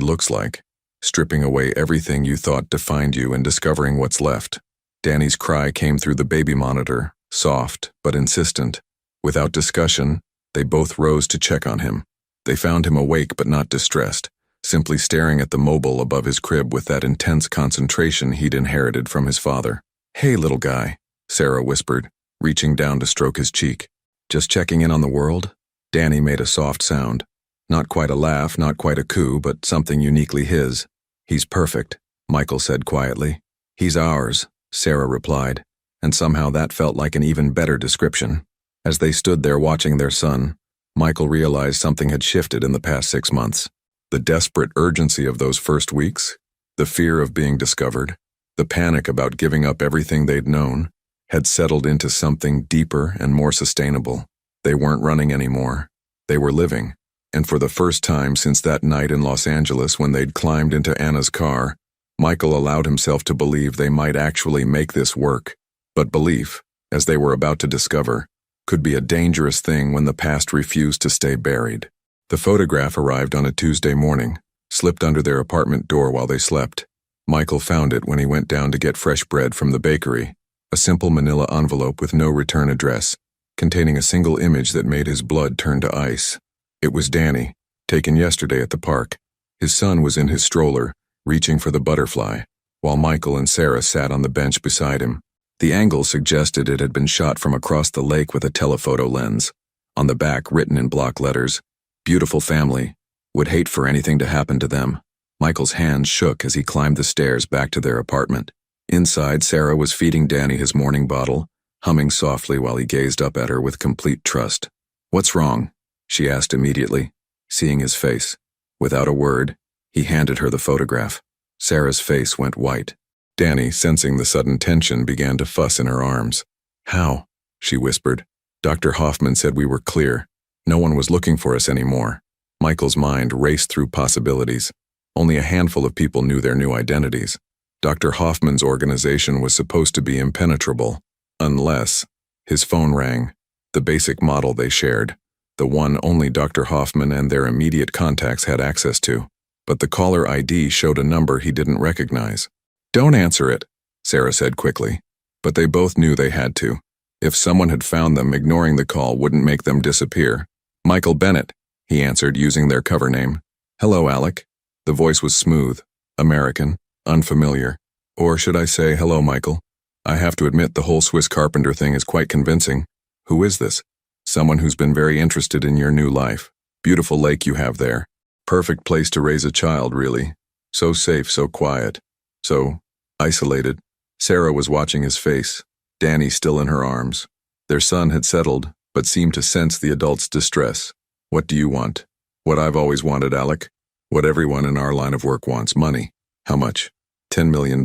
looks like. Stripping away everything you thought defined you and discovering what's left. Danny's cry came through the baby monitor, soft but insistent. Without discussion, they both rose to check on him. They found him awake but not distressed, simply staring at the mobile above his crib with that intense concentration he'd inherited from his father. Hey, little guy, Sarah whispered, reaching down to stroke his cheek. Just checking in on the world? Danny made a soft sound. Not quite a laugh, not quite a coo, but something uniquely his. He's perfect, Michael said quietly. He's ours, Sarah replied, and somehow that felt like an even better description. As they stood there watching their son, Michael realized something had shifted in the past 6 months. The desperate urgency of those first weeks, the fear of being discovered, the panic about giving up everything they'd known, had settled into something deeper and more sustainable. They weren't running anymore. They were living. And for the first time since that night in Los Angeles when they'd climbed into Anna's car, Michael allowed himself to believe they might actually make this work. But belief, as they were about to discover, could be a dangerous thing when the past refused to stay buried. The photograph arrived on a Tuesday morning, slipped under their apartment door while they slept. Michael found it when he went down to get fresh bread from the bakery, a simple manila envelope with no return address, containing a single image that made his blood turn to ice. It was Danny, taken yesterday at the park. His son was in his stroller, reaching for the butterfly, while Michael and Sarah sat on the bench beside him. The angle suggested it had been shot from across the lake with a telephoto lens. On the back, written in block letters, "Beautiful family. Would hate for anything to happen to them." Michael's hands shook as he climbed the stairs back to their apartment. Inside, Sarah was feeding Danny his morning bottle, humming softly while he gazed up at her with complete trust. "What's wrong?" she asked immediately, seeing his face. Without a word, he handed her the photograph. Sarah's face went white. Danny, sensing the sudden tension, began to fuss in her arms. "How?" she whispered. "Dr. Hoffman said we were clear. No one was looking for us anymore." Michael's mind raced through possibilities. Only a handful of people knew their new identities. Dr. Hoffman's organization was supposed to be impenetrable, unless... His phone rang. The basic model they shared. The one only Dr. Hoffman and their immediate contacts had access to. But the caller ID showed a number he didn't recognize. "Don't answer it," Sarah said quickly. But they both knew they had to. If someone had found them, ignoring the call wouldn't make them disappear. "Michael Bennett," he answered using their cover name. "Hello, Alec." The voice was smooth, American, unfamiliar. Or should I say, "Hello, Michael. I have to admit the whole Swiss carpenter thing is quite convincing. Who is this?" "Someone who's been very interested in your new life. Beautiful lake you have there. Perfect place to raise a child, really. So safe, so quiet. So isolated." Sarah was watching his face, Danny still in her arms. Their son had settled, but seemed to sense the adult's distress. "What do you want?" "What I've always wanted, Alec. What everyone in our line of work wants, money." "How much?" $10 million.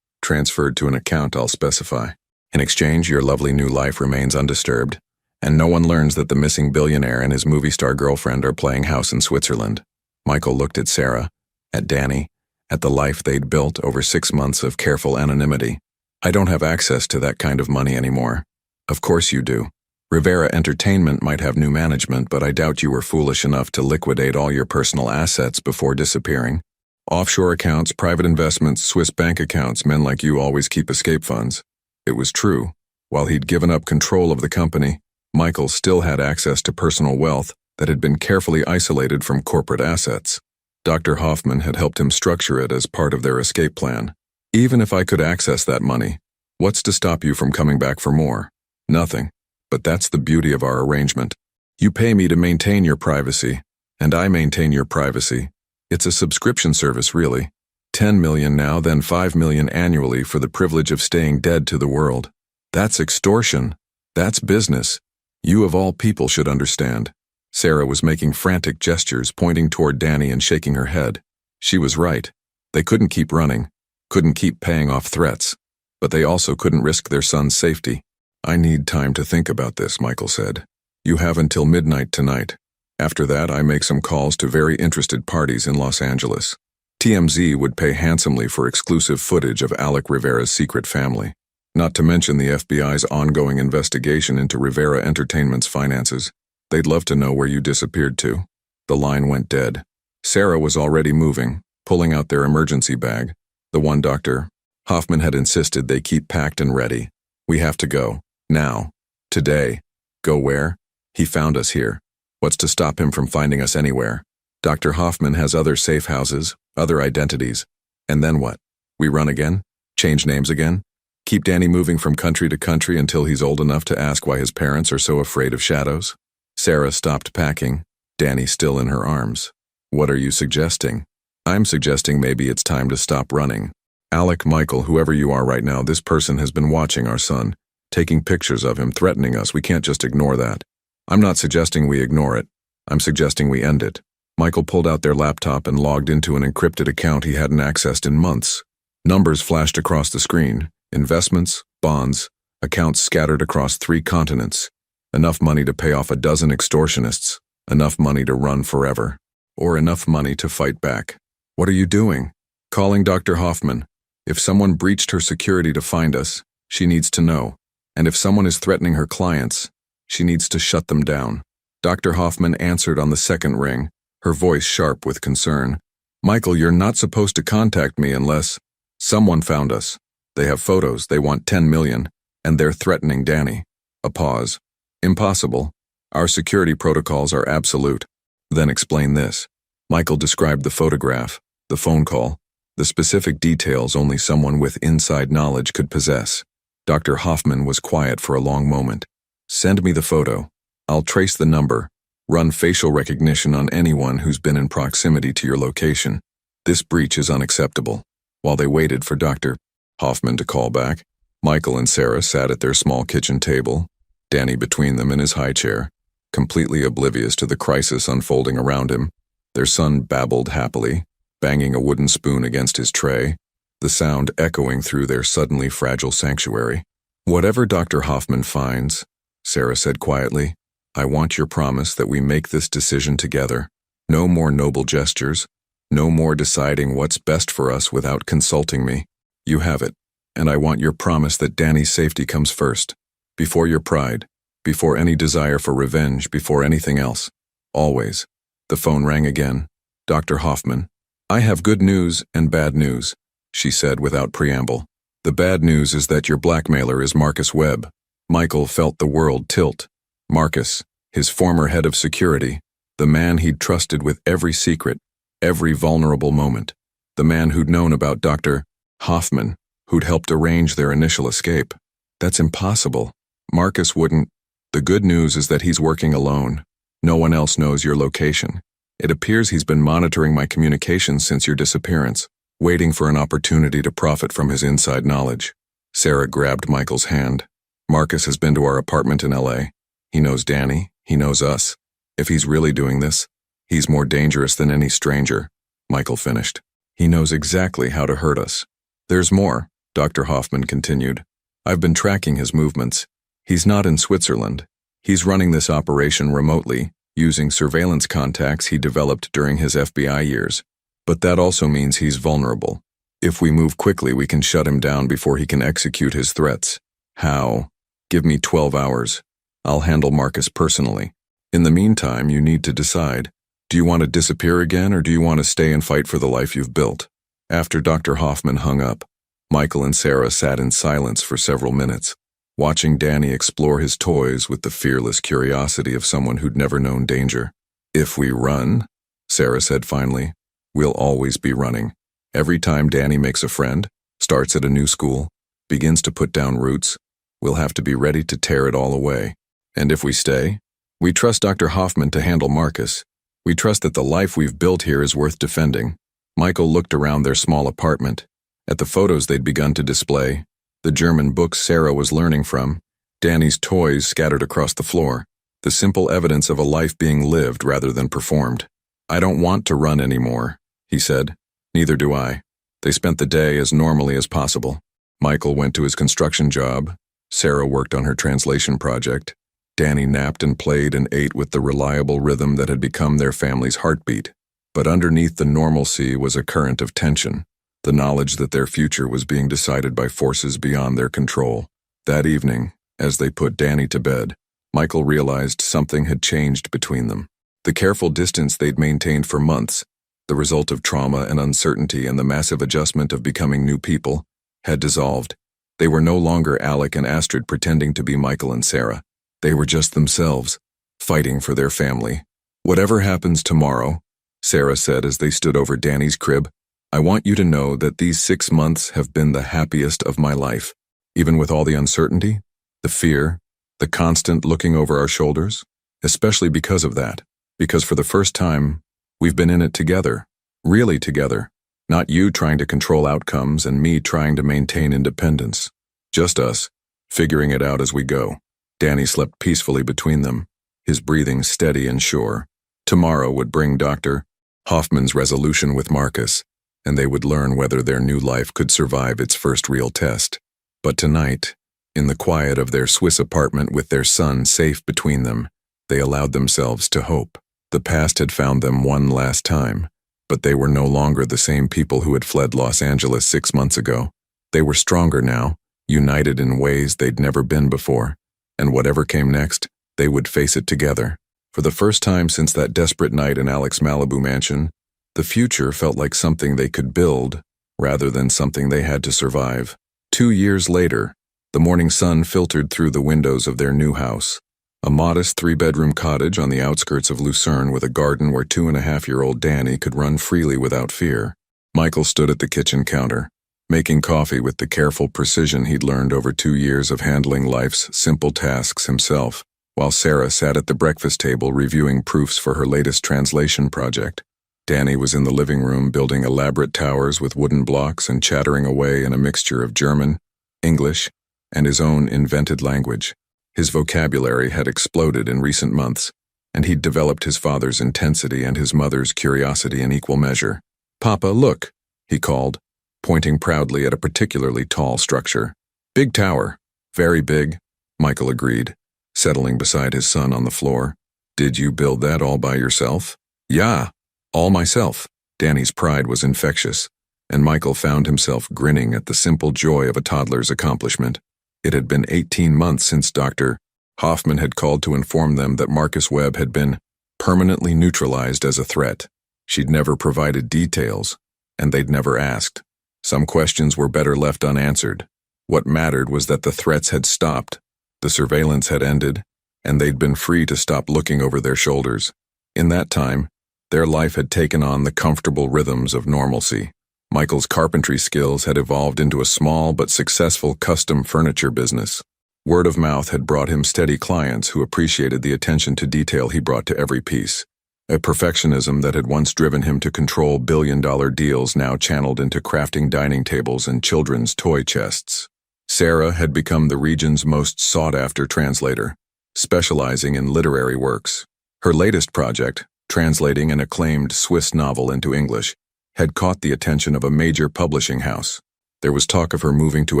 Transferred to an account I'll specify. In exchange, your lovely new life remains undisturbed, And no one learns that the missing billionaire and his movie star girlfriend are playing house in Switzerland. Michael looked at Sarah, at Danny, at the life they'd built over 6 months of careful anonymity. I don't have access to that kind of money anymore. Of course you do. Rivera Entertainment might have new management, but I doubt you were foolish enough to liquidate all your personal assets before disappearing. Offshore accounts, private investments, Swiss bank accounts, men like you always keep escape funds. It was true. While he'd given up control of the company, Michael still had access to personal wealth that had been carefully isolated from corporate assets. Dr. Hoffman had helped him structure it as part of their escape plan. Even if I could access that money, what's to stop you from coming back for more? Nothing. But that's the beauty of our arrangement. You pay me to maintain your privacy, and I maintain your privacy. It's a subscription service, really. 10 million now, then 5 million annually for the privilege of staying dead to the world. That's extortion. That's business. You of all people should understand. Sarah was making frantic gestures, pointing toward Danny and shaking her head. She was right. They couldn't keep running, couldn't keep paying off threats, but they also couldn't risk their son's safety. I need time to think about this, Michael said. You have until midnight tonight. After that, I make some calls to very interested parties in Los Angeles. TMZ would pay handsomely for exclusive footage of Alec Rivera's secret family, not to mention the FBI's ongoing investigation into Rivera Entertainment's finances. They'd love to know where you disappeared to. The line went dead. Sarah was already moving, pulling out their emergency bag, the one Dr. Hoffman had insisted they keep packed and ready. We have to go. Now. Today. Go where? He found us here. What's to stop him from finding us anywhere? Dr. Hoffman has other safe houses, other identities. And then what? We run again? Change names again? Keep Danny moving from country to country until he's old enough to ask why his parents are so afraid of shadows? Sarah stopped packing, Danny still in her arms. What are you suggesting? I'm suggesting maybe it's time to stop running. Alec, Michael, whoever you are right now, this person has been watching our son, taking pictures of him, threatening us. We can't just ignore that. I'm not suggesting we ignore it. I'm suggesting we end it. Michael pulled out their laptop and logged into an encrypted account he hadn't accessed in months. Numbers flashed across the screen. Investments, bonds, accounts scattered across 3 continents. Enough money to pay off a dozen extortionists. Enough money to run forever. Or enough money to fight back. What are you doing? Calling Dr. Hoffman. If someone breached her security to find us, she needs to know. And if someone is threatening her clients, she needs to shut them down. Dr. Hoffman answered on the second ring, her voice sharp with concern. Michael, you're not supposed to contact me unless someone found us. They have photos, they want 10 million, and they're threatening Danny. A pause. Impossible. Our security protocols are absolute. Then explain this. Michael described the photograph, the phone call, the specific details only someone with inside knowledge could possess. Dr. Hoffman was quiet for a long moment. Send me the photo. I'll trace the number, run facial recognition on anyone who's been in proximity to your location. This breach is unacceptable. While they waited for Dr. Hoffman to call back, Michael and Sarah sat at their small kitchen table, Danny between them in his high chair, completely oblivious to the crisis unfolding around him. Their son babbled happily, banging a wooden spoon against his tray, the sound echoing through their suddenly fragile sanctuary. Whatever Dr. Hoffman finds, Sarah said quietly, I want your promise that we make this decision together. No more noble gestures, no more deciding what's best for us without consulting me. You have it, and I want your promise that Danny's safety comes first, before your pride, before any desire for revenge, before anything else. Always. The phone rang again. Dr. Hoffman. I have good news and bad news, she said without preamble. The bad news is that your blackmailer is Marcus Webb. Michael felt the world tilt. Marcus, his former head of security, the man he'd trusted with every secret, every vulnerable moment, the man who'd known about Dr. Hoffman, who'd helped arrange their initial escape. That's impossible. Marcus wouldn't. The good news is that he's working alone. No one else knows your location. It appears he's been monitoring my communications since your disappearance, waiting for an opportunity to profit from his inside knowledge. Sarah grabbed Michael's hand. Marcus has been to our apartment in LA. He knows Danny. He knows us. If he's really doing this, he's more dangerous than any stranger, Michael finished. He knows exactly how to hurt us. There's more, Dr. Hoffman continued. I've been tracking his movements. He's not in Switzerland. He's running this operation remotely, using surveillance contacts he developed during his FBI years. But that also means he's vulnerable. If we move quickly, we can shut him down before he can execute his threats. How? Give me 12 hours. I'll handle Marcus personally. In the meantime, you need to decide. Do you want to disappear again, or do you want to stay and fight for the life you've built? After Dr. Hoffman hung up, Michael and Sarah sat in silence for several minutes, watching Danny explore his toys with the fearless curiosity of someone who'd never known danger. If we run, Sarah said finally, we'll always be running. Every time Danny makes a friend, starts at a new school, begins to put down roots, we'll have to be ready to tear it all away. And if we stay, we trust Dr. Hoffman to handle Marcus. We trust that the life we've built here is worth defending. Michael looked around their small apartment, at the photos they'd begun to display, the German books Sarah was learning from, Danny's toys scattered across the floor, the simple evidence of a life being lived rather than performed. I don't want to run anymore, he said. Neither do I. They spent the day as normally as possible. Michael went to his construction job. Sarah worked on her translation project. Danny napped and played and ate with the reliable rhythm that had become their family's heartbeat. But underneath the normalcy was a current of tension, the knowledge that their future was being decided by forces beyond their control. That evening, as they put Danny to bed, Michael realized something had changed between them. The careful distance they'd maintained for months, the result of trauma and uncertainty and the massive adjustment of becoming new people, had dissolved. They were no longer Alec and Astrid pretending to be Michael and Sarah. They were just themselves, fighting for their family. Whatever happens tomorrow, Sarah said as they stood over Danny's crib, I want you to know that these 6 months have been the happiest of my life. Even with all the uncertainty, the fear, the constant looking over our shoulders, especially because of that. Because for the first time, we've been in it together, really together. Not you trying to control outcomes and me trying to maintain independence. Just us, figuring it out as we go. Danny slept peacefully between them, his breathing steady and sure. Tomorrow would bring Dr. Hoffman's resolution with Marcus, and they would learn whether their new life could survive its first real test. But tonight, in the quiet of their Swiss apartment with their son safe between them, they allowed themselves to hope. The past had found them one last time, but they were no longer the same people who had fled Los Angeles 6 months ago. They were stronger now, united in ways they'd never been before, and whatever came next, they would face it together. For the first time since that desperate night in Alec's Malibu mansion, the future felt like something they could build, rather than something they had to survive. 2 years later, the morning sun filtered through the windows of their new house, a modest 3-bedroom cottage on the outskirts of Lucerne with a garden where 2.5-year-old Danny could run freely without fear. Michael stood at the kitchen counter, making coffee with the careful precision he'd learned over 2 years of handling life's simple tasks himself, while Sarah sat at the breakfast table reviewing proofs for her latest translation project. Danny was in the living room building elaborate towers with wooden blocks and chattering away in a mixture of German, English, and his own invented language. His vocabulary had exploded in recent months, and he'd developed his father's intensity and his mother's curiosity in equal measure. "Papa, look," he called, pointing proudly at a particularly tall structure. "Big tower. Very big," Michael agreed, settling beside his son on the floor. "Did you build that all by yourself?" "Yeah, all myself." Danny's pride was infectious, and Michael found himself grinning at the simple joy of a toddler's accomplishment. It had been 18 months since Dr. Hoffman had called to inform them that Marcus Webb had been permanently neutralized as a threat. She'd never provided details, and they'd never asked. Some questions were better left unanswered. What mattered was that the threats had stopped, the surveillance had ended, and they'd been free to stop looking over their shoulders. In that time, their life had taken on the comfortable rhythms of normalcy. Michael's carpentry skills had evolved into a small but successful custom furniture business. Word of mouth had brought him steady clients who appreciated the attention to detail he brought to every piece. A perfectionism that had once driven him to control billion-dollar deals now channeled into crafting dining tables and children's toy chests. Sarah had become the region's most sought-after translator, specializing in literary works. Her latest project, translating an acclaimed Swiss novel into English, had caught the attention of a major publishing house. There was talk of her moving to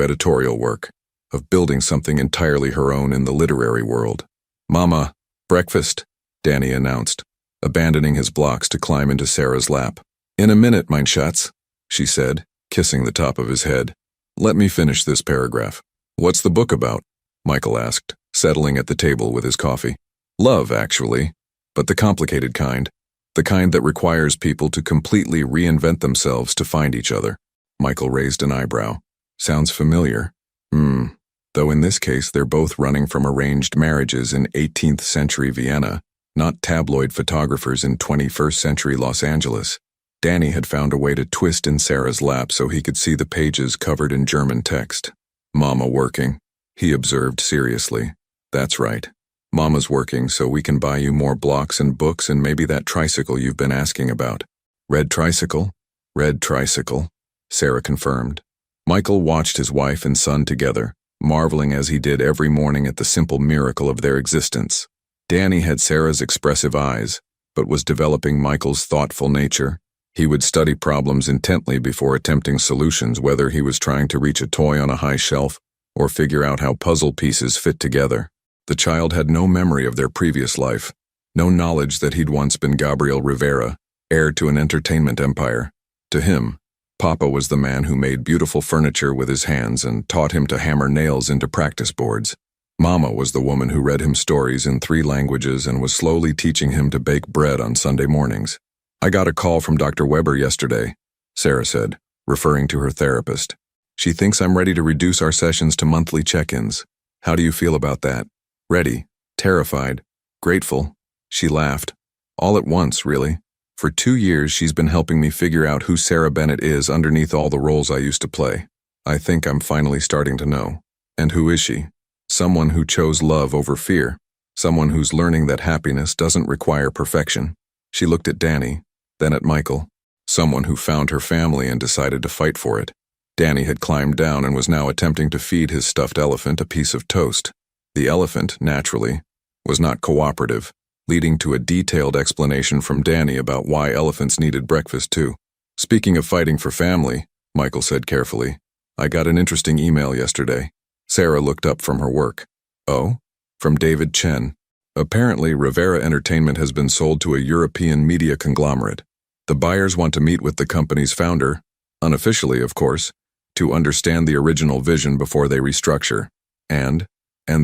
editorial work, of building something entirely her own in the literary world. "Mama, breakfast," Danny announced, abandoning his blocks to climb into Sarah's lap. "In a minute, mein Schatz," she said, kissing the top of his head. "Let me finish this paragraph." "What's the book about?" Michael asked, settling at the table with his coffee. "Love, actually, but the complicated kind. The kind that requires people to completely reinvent themselves to find each other." Michael raised an eyebrow. "Sounds familiar." Though in this case they're both running from arranged marriages in 18th century Vienna, not tabloid photographers in 21st century Los Angeles. Danny had found a way to twist in Sarah's lap so he could see the pages covered in German text. "Mama working," he observed seriously. "That's right. Mama's working so we can buy you more blocks and books and maybe that tricycle you've been asking about." "Red tricycle?" "Red tricycle," Sarah confirmed. Michael watched his wife and son together, marveling as he did every morning at the simple miracle of their existence. Danny had Sarah's expressive eyes, but was developing Michael's thoughtful nature. He would study problems intently before attempting solutions, whether he was trying to reach a toy on a high shelf or figure out how puzzle pieces fit together. The child had no memory of their previous life, no knowledge that he'd once been Gabriel Rivera, heir to an entertainment empire. To him, Papa was the man who made beautiful furniture with his hands and taught him to hammer nails into practice boards. Mama was the woman who read him stories in 3 languages and was slowly teaching him to bake bread on Sunday mornings. "I got a call from Dr. Weber yesterday," Sarah said, referring to her therapist. "She thinks I'm ready to reduce our sessions to monthly check-ins. How do you feel about that?" "Ready, terrified, grateful." She laughed. "All at once, really. For 2 years she's been helping me figure out who Sarah Bennett is underneath all the roles I used to play. I think I'm finally starting to know. And who is she? Someone who chose love over fear. Someone who's learning that happiness doesn't require perfection." She looked at Danny, then at Michael. Someone who found her family and decided to fight for it. Danny had climbed down and was now attempting to feed his stuffed elephant a piece of toast. The elephant, naturally, was not cooperative, leading to a detailed explanation from Danny about why elephants needed breakfast too. "Speaking of fighting for family," Michael said carefully, "I got an interesting email yesterday." Sarah looked up from her work. "Oh?" "From David Chen. Apparently, Rivera Entertainment has been sold to a European media conglomerate. The buyers want to meet with the company's founder, unofficially of course, to understand the original vision before they restructure. And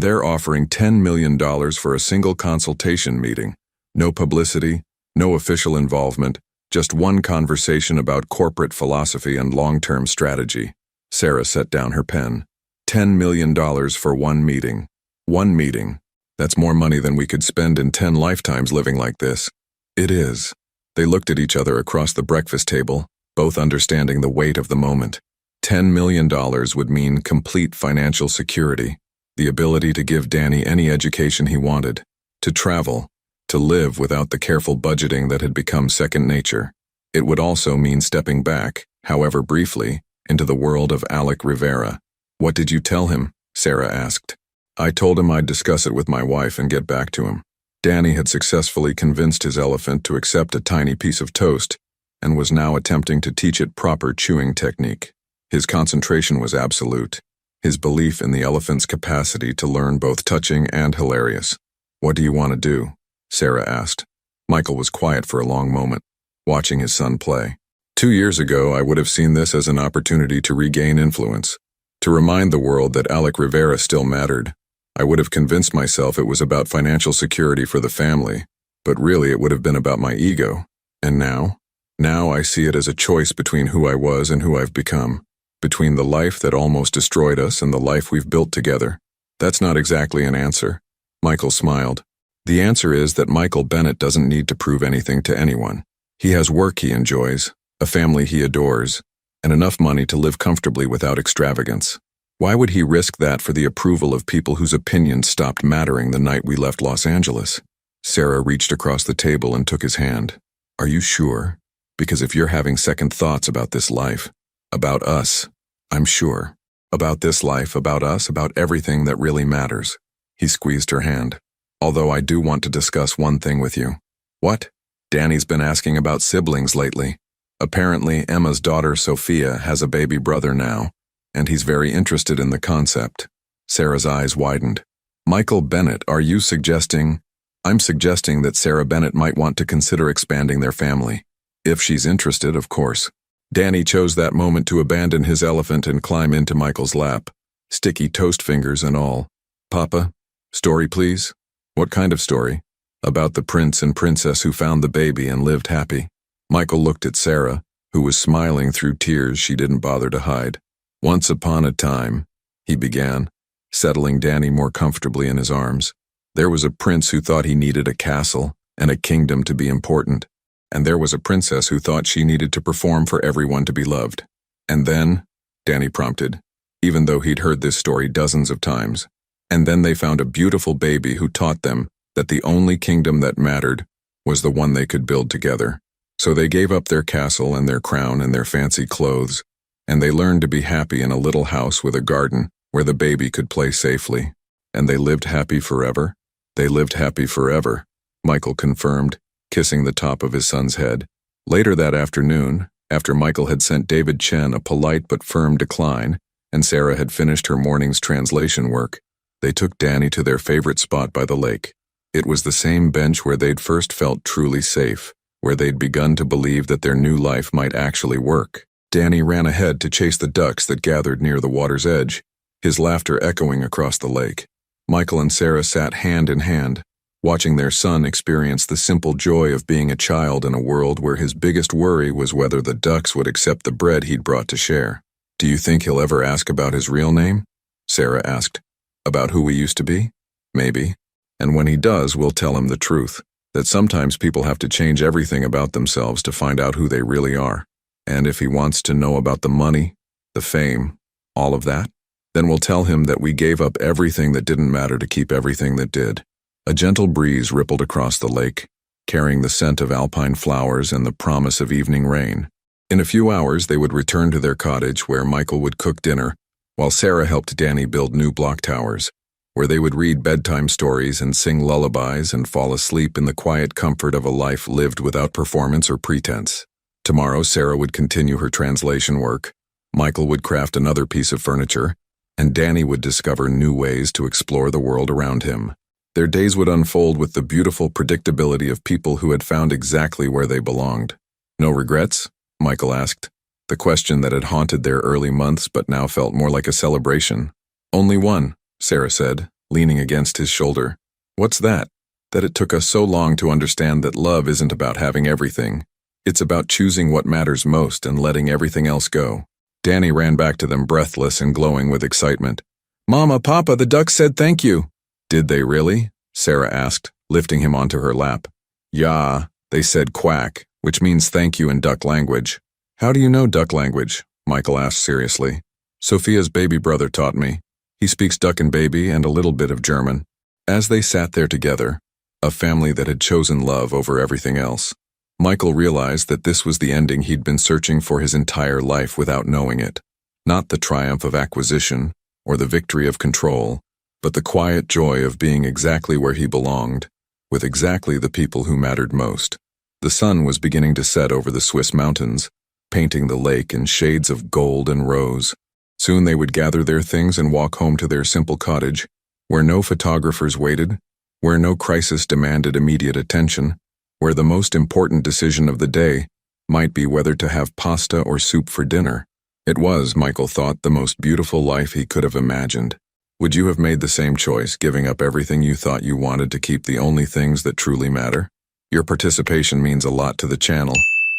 they're offering $10 million for a single consultation meeting. No publicity, no official involvement, just one conversation about corporate philosophy and long-term strategy." Sarah set down her pen. $10 million for one meeting. One meeting. That's more money than we could spend in 10 lifetimes living like this. It is. They looked at each other across the breakfast table, both understanding the weight of the moment. $10 million would mean complete financial security, the ability to give Danny any education he wanted, to travel, to live without the careful budgeting that had become second nature. It would also mean stepping back, however briefly, into the world of Alec Rivera. "What did you tell him?" Sarah asked. "I told him I'd discuss it with my wife and get back to him." Danny had successfully convinced his elephant to accept a tiny piece of toast and was now attempting to teach it proper chewing technique. His concentration was absolute, his belief in the elephant's capacity to learn both touching and hilarious. "What do you want to do?" Sarah asked. Michael was quiet for a long moment, watching his son play. 2 years ago, I would have seen this as an opportunity to regain influence, to remind the world that Alec Rivera still mattered. I would have convinced myself it was about financial security for the family, but really it would have been about my ego. And now? Now I see it as a choice between who I was and who I've become, between the life that almost destroyed us and the life we've built together. That's not exactly an answer. Michael smiled. The answer is that Michael Bennett doesn't need to prove anything to anyone. He has work he enjoys, a family he adores, and enough money to live comfortably without extravagance. Why would he risk that for the approval of people whose opinions stopped mattering the night we left Los Angeles? Sarah reached across the table and took his hand. "Are you sure? Because if you're having second thoughts about this life, about us, I'm sure. About this life, about us, about everything that really matters." He squeezed her hand. "Although I do want to discuss one thing with you." "What?" "Danny's been asking about siblings lately. Apparently, Emma's daughter Sophia has a baby brother now, and he's very interested in the concept." Sarah's eyes widened. Michael Bennett, are you suggesting? I'm suggesting that Sarah Bennett might want to consider expanding their family. If she's interested, of course. Danny chose that moment to abandon his elephant and climb into Michael's lap, sticky toast fingers and all. Papa, story please? What kind of story? About the prince and princess who found the baby and lived happy. Michael looked at Sarah, who was smiling through tears she didn't bother to hide. Once upon a time, he began, settling Danny more comfortably in his arms. There was a prince who thought he needed a castle and a kingdom to be important. And there was a princess who thought she needed to perform for everyone to be loved. And then, Danny prompted, even though he'd heard this story dozens of times. And then they found a beautiful baby who taught them that the only kingdom that mattered was the one they could build together. So they gave up their castle and their crown and their fancy clothes, and they learned to be happy in a little house with a garden where the baby could play safely. And they lived happy forever? They lived happy forever, Michael confirmed, kissing the top of his son's head. Later that afternoon, after Michael had sent David Chen a polite but firm decline, and Sarah had finished her morning's translation work, they took Danny to their favorite spot by the lake. It was the same bench where they'd first felt truly safe, where they'd begun to believe that their new life might actually work. Danny ran ahead to chase the ducks that gathered near the water's edge, his laughter echoing across the lake. Michael and Sarah sat hand in hand, watching their son experience the simple joy of being a child in a world where his biggest worry was whether the ducks would accept the bread he'd brought to share. Do you think he'll ever ask about his real name? Sarah asked. About who we used to be? Maybe. And when he does, we'll tell him the truth, that sometimes people have to change everything about themselves to find out who they really are. And if he wants to know about the money, the fame, all of that, then we'll tell him that we gave up everything that didn't matter to keep everything that did. A gentle breeze rippled across the lake, carrying the scent of alpine flowers and the promise of evening rain. In a few hours, they would return to their cottage where Michael would cook dinner, while Sarah helped Danny build new block towers, where they would read bedtime stories and sing lullabies and fall asleep in the quiet comfort of a life lived without performance or pretense. Tomorrow, Sarah would continue her translation work, Michael would craft another piece of furniture, and Danny would discover new ways to explore the world around him. Their days would unfold with the beautiful predictability of people who had found exactly where they belonged. No regrets? Michael asked, the question that had haunted their early months but now felt more like a celebration. Only one, Sarah said, leaning against his shoulder. What's that? That it took us so long to understand that love isn't about having everything. It's about choosing what matters most and letting everything else go. Danny ran back to them breathless and glowing with excitement. Mama, Papa, the ducks said thank you. Did they really? Sarah asked, lifting him onto her lap. Yeah, they said quack, which means thank you in duck language. How do you know duck language? Michael asked seriously. Sophia's baby brother taught me. He speaks duck and baby and a little bit of German. As they sat there together, a family that had chosen love over everything else, Michael realized that this was the ending he'd been searching for his entire life without knowing it. Not the triumph of acquisition or the victory of control, but the quiet joy of being exactly where he belonged, with exactly the people who mattered most. The sun was beginning to set over the Swiss mountains, painting the lake in shades of gold and rose. Soon they would gather their things and walk home to their simple cottage, where no photographers waited, where no crisis demanded immediate attention, where the most important decision of the day might be whether to have pasta or soup for dinner. It was, Michael thought, the most beautiful life he could have imagined. Would you have made the same choice, giving up everything you thought you wanted to keep the only things that truly matter? Your participation means a lot to the channel.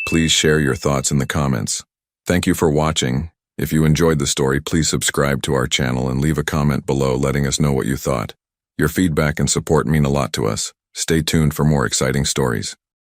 Please share your thoughts in the comments. Thank you for watching. If you enjoyed the story, please subscribe to our channel and leave a comment below letting us know what you thought. Your feedback and support mean a lot to us. Stay tuned for more exciting stories.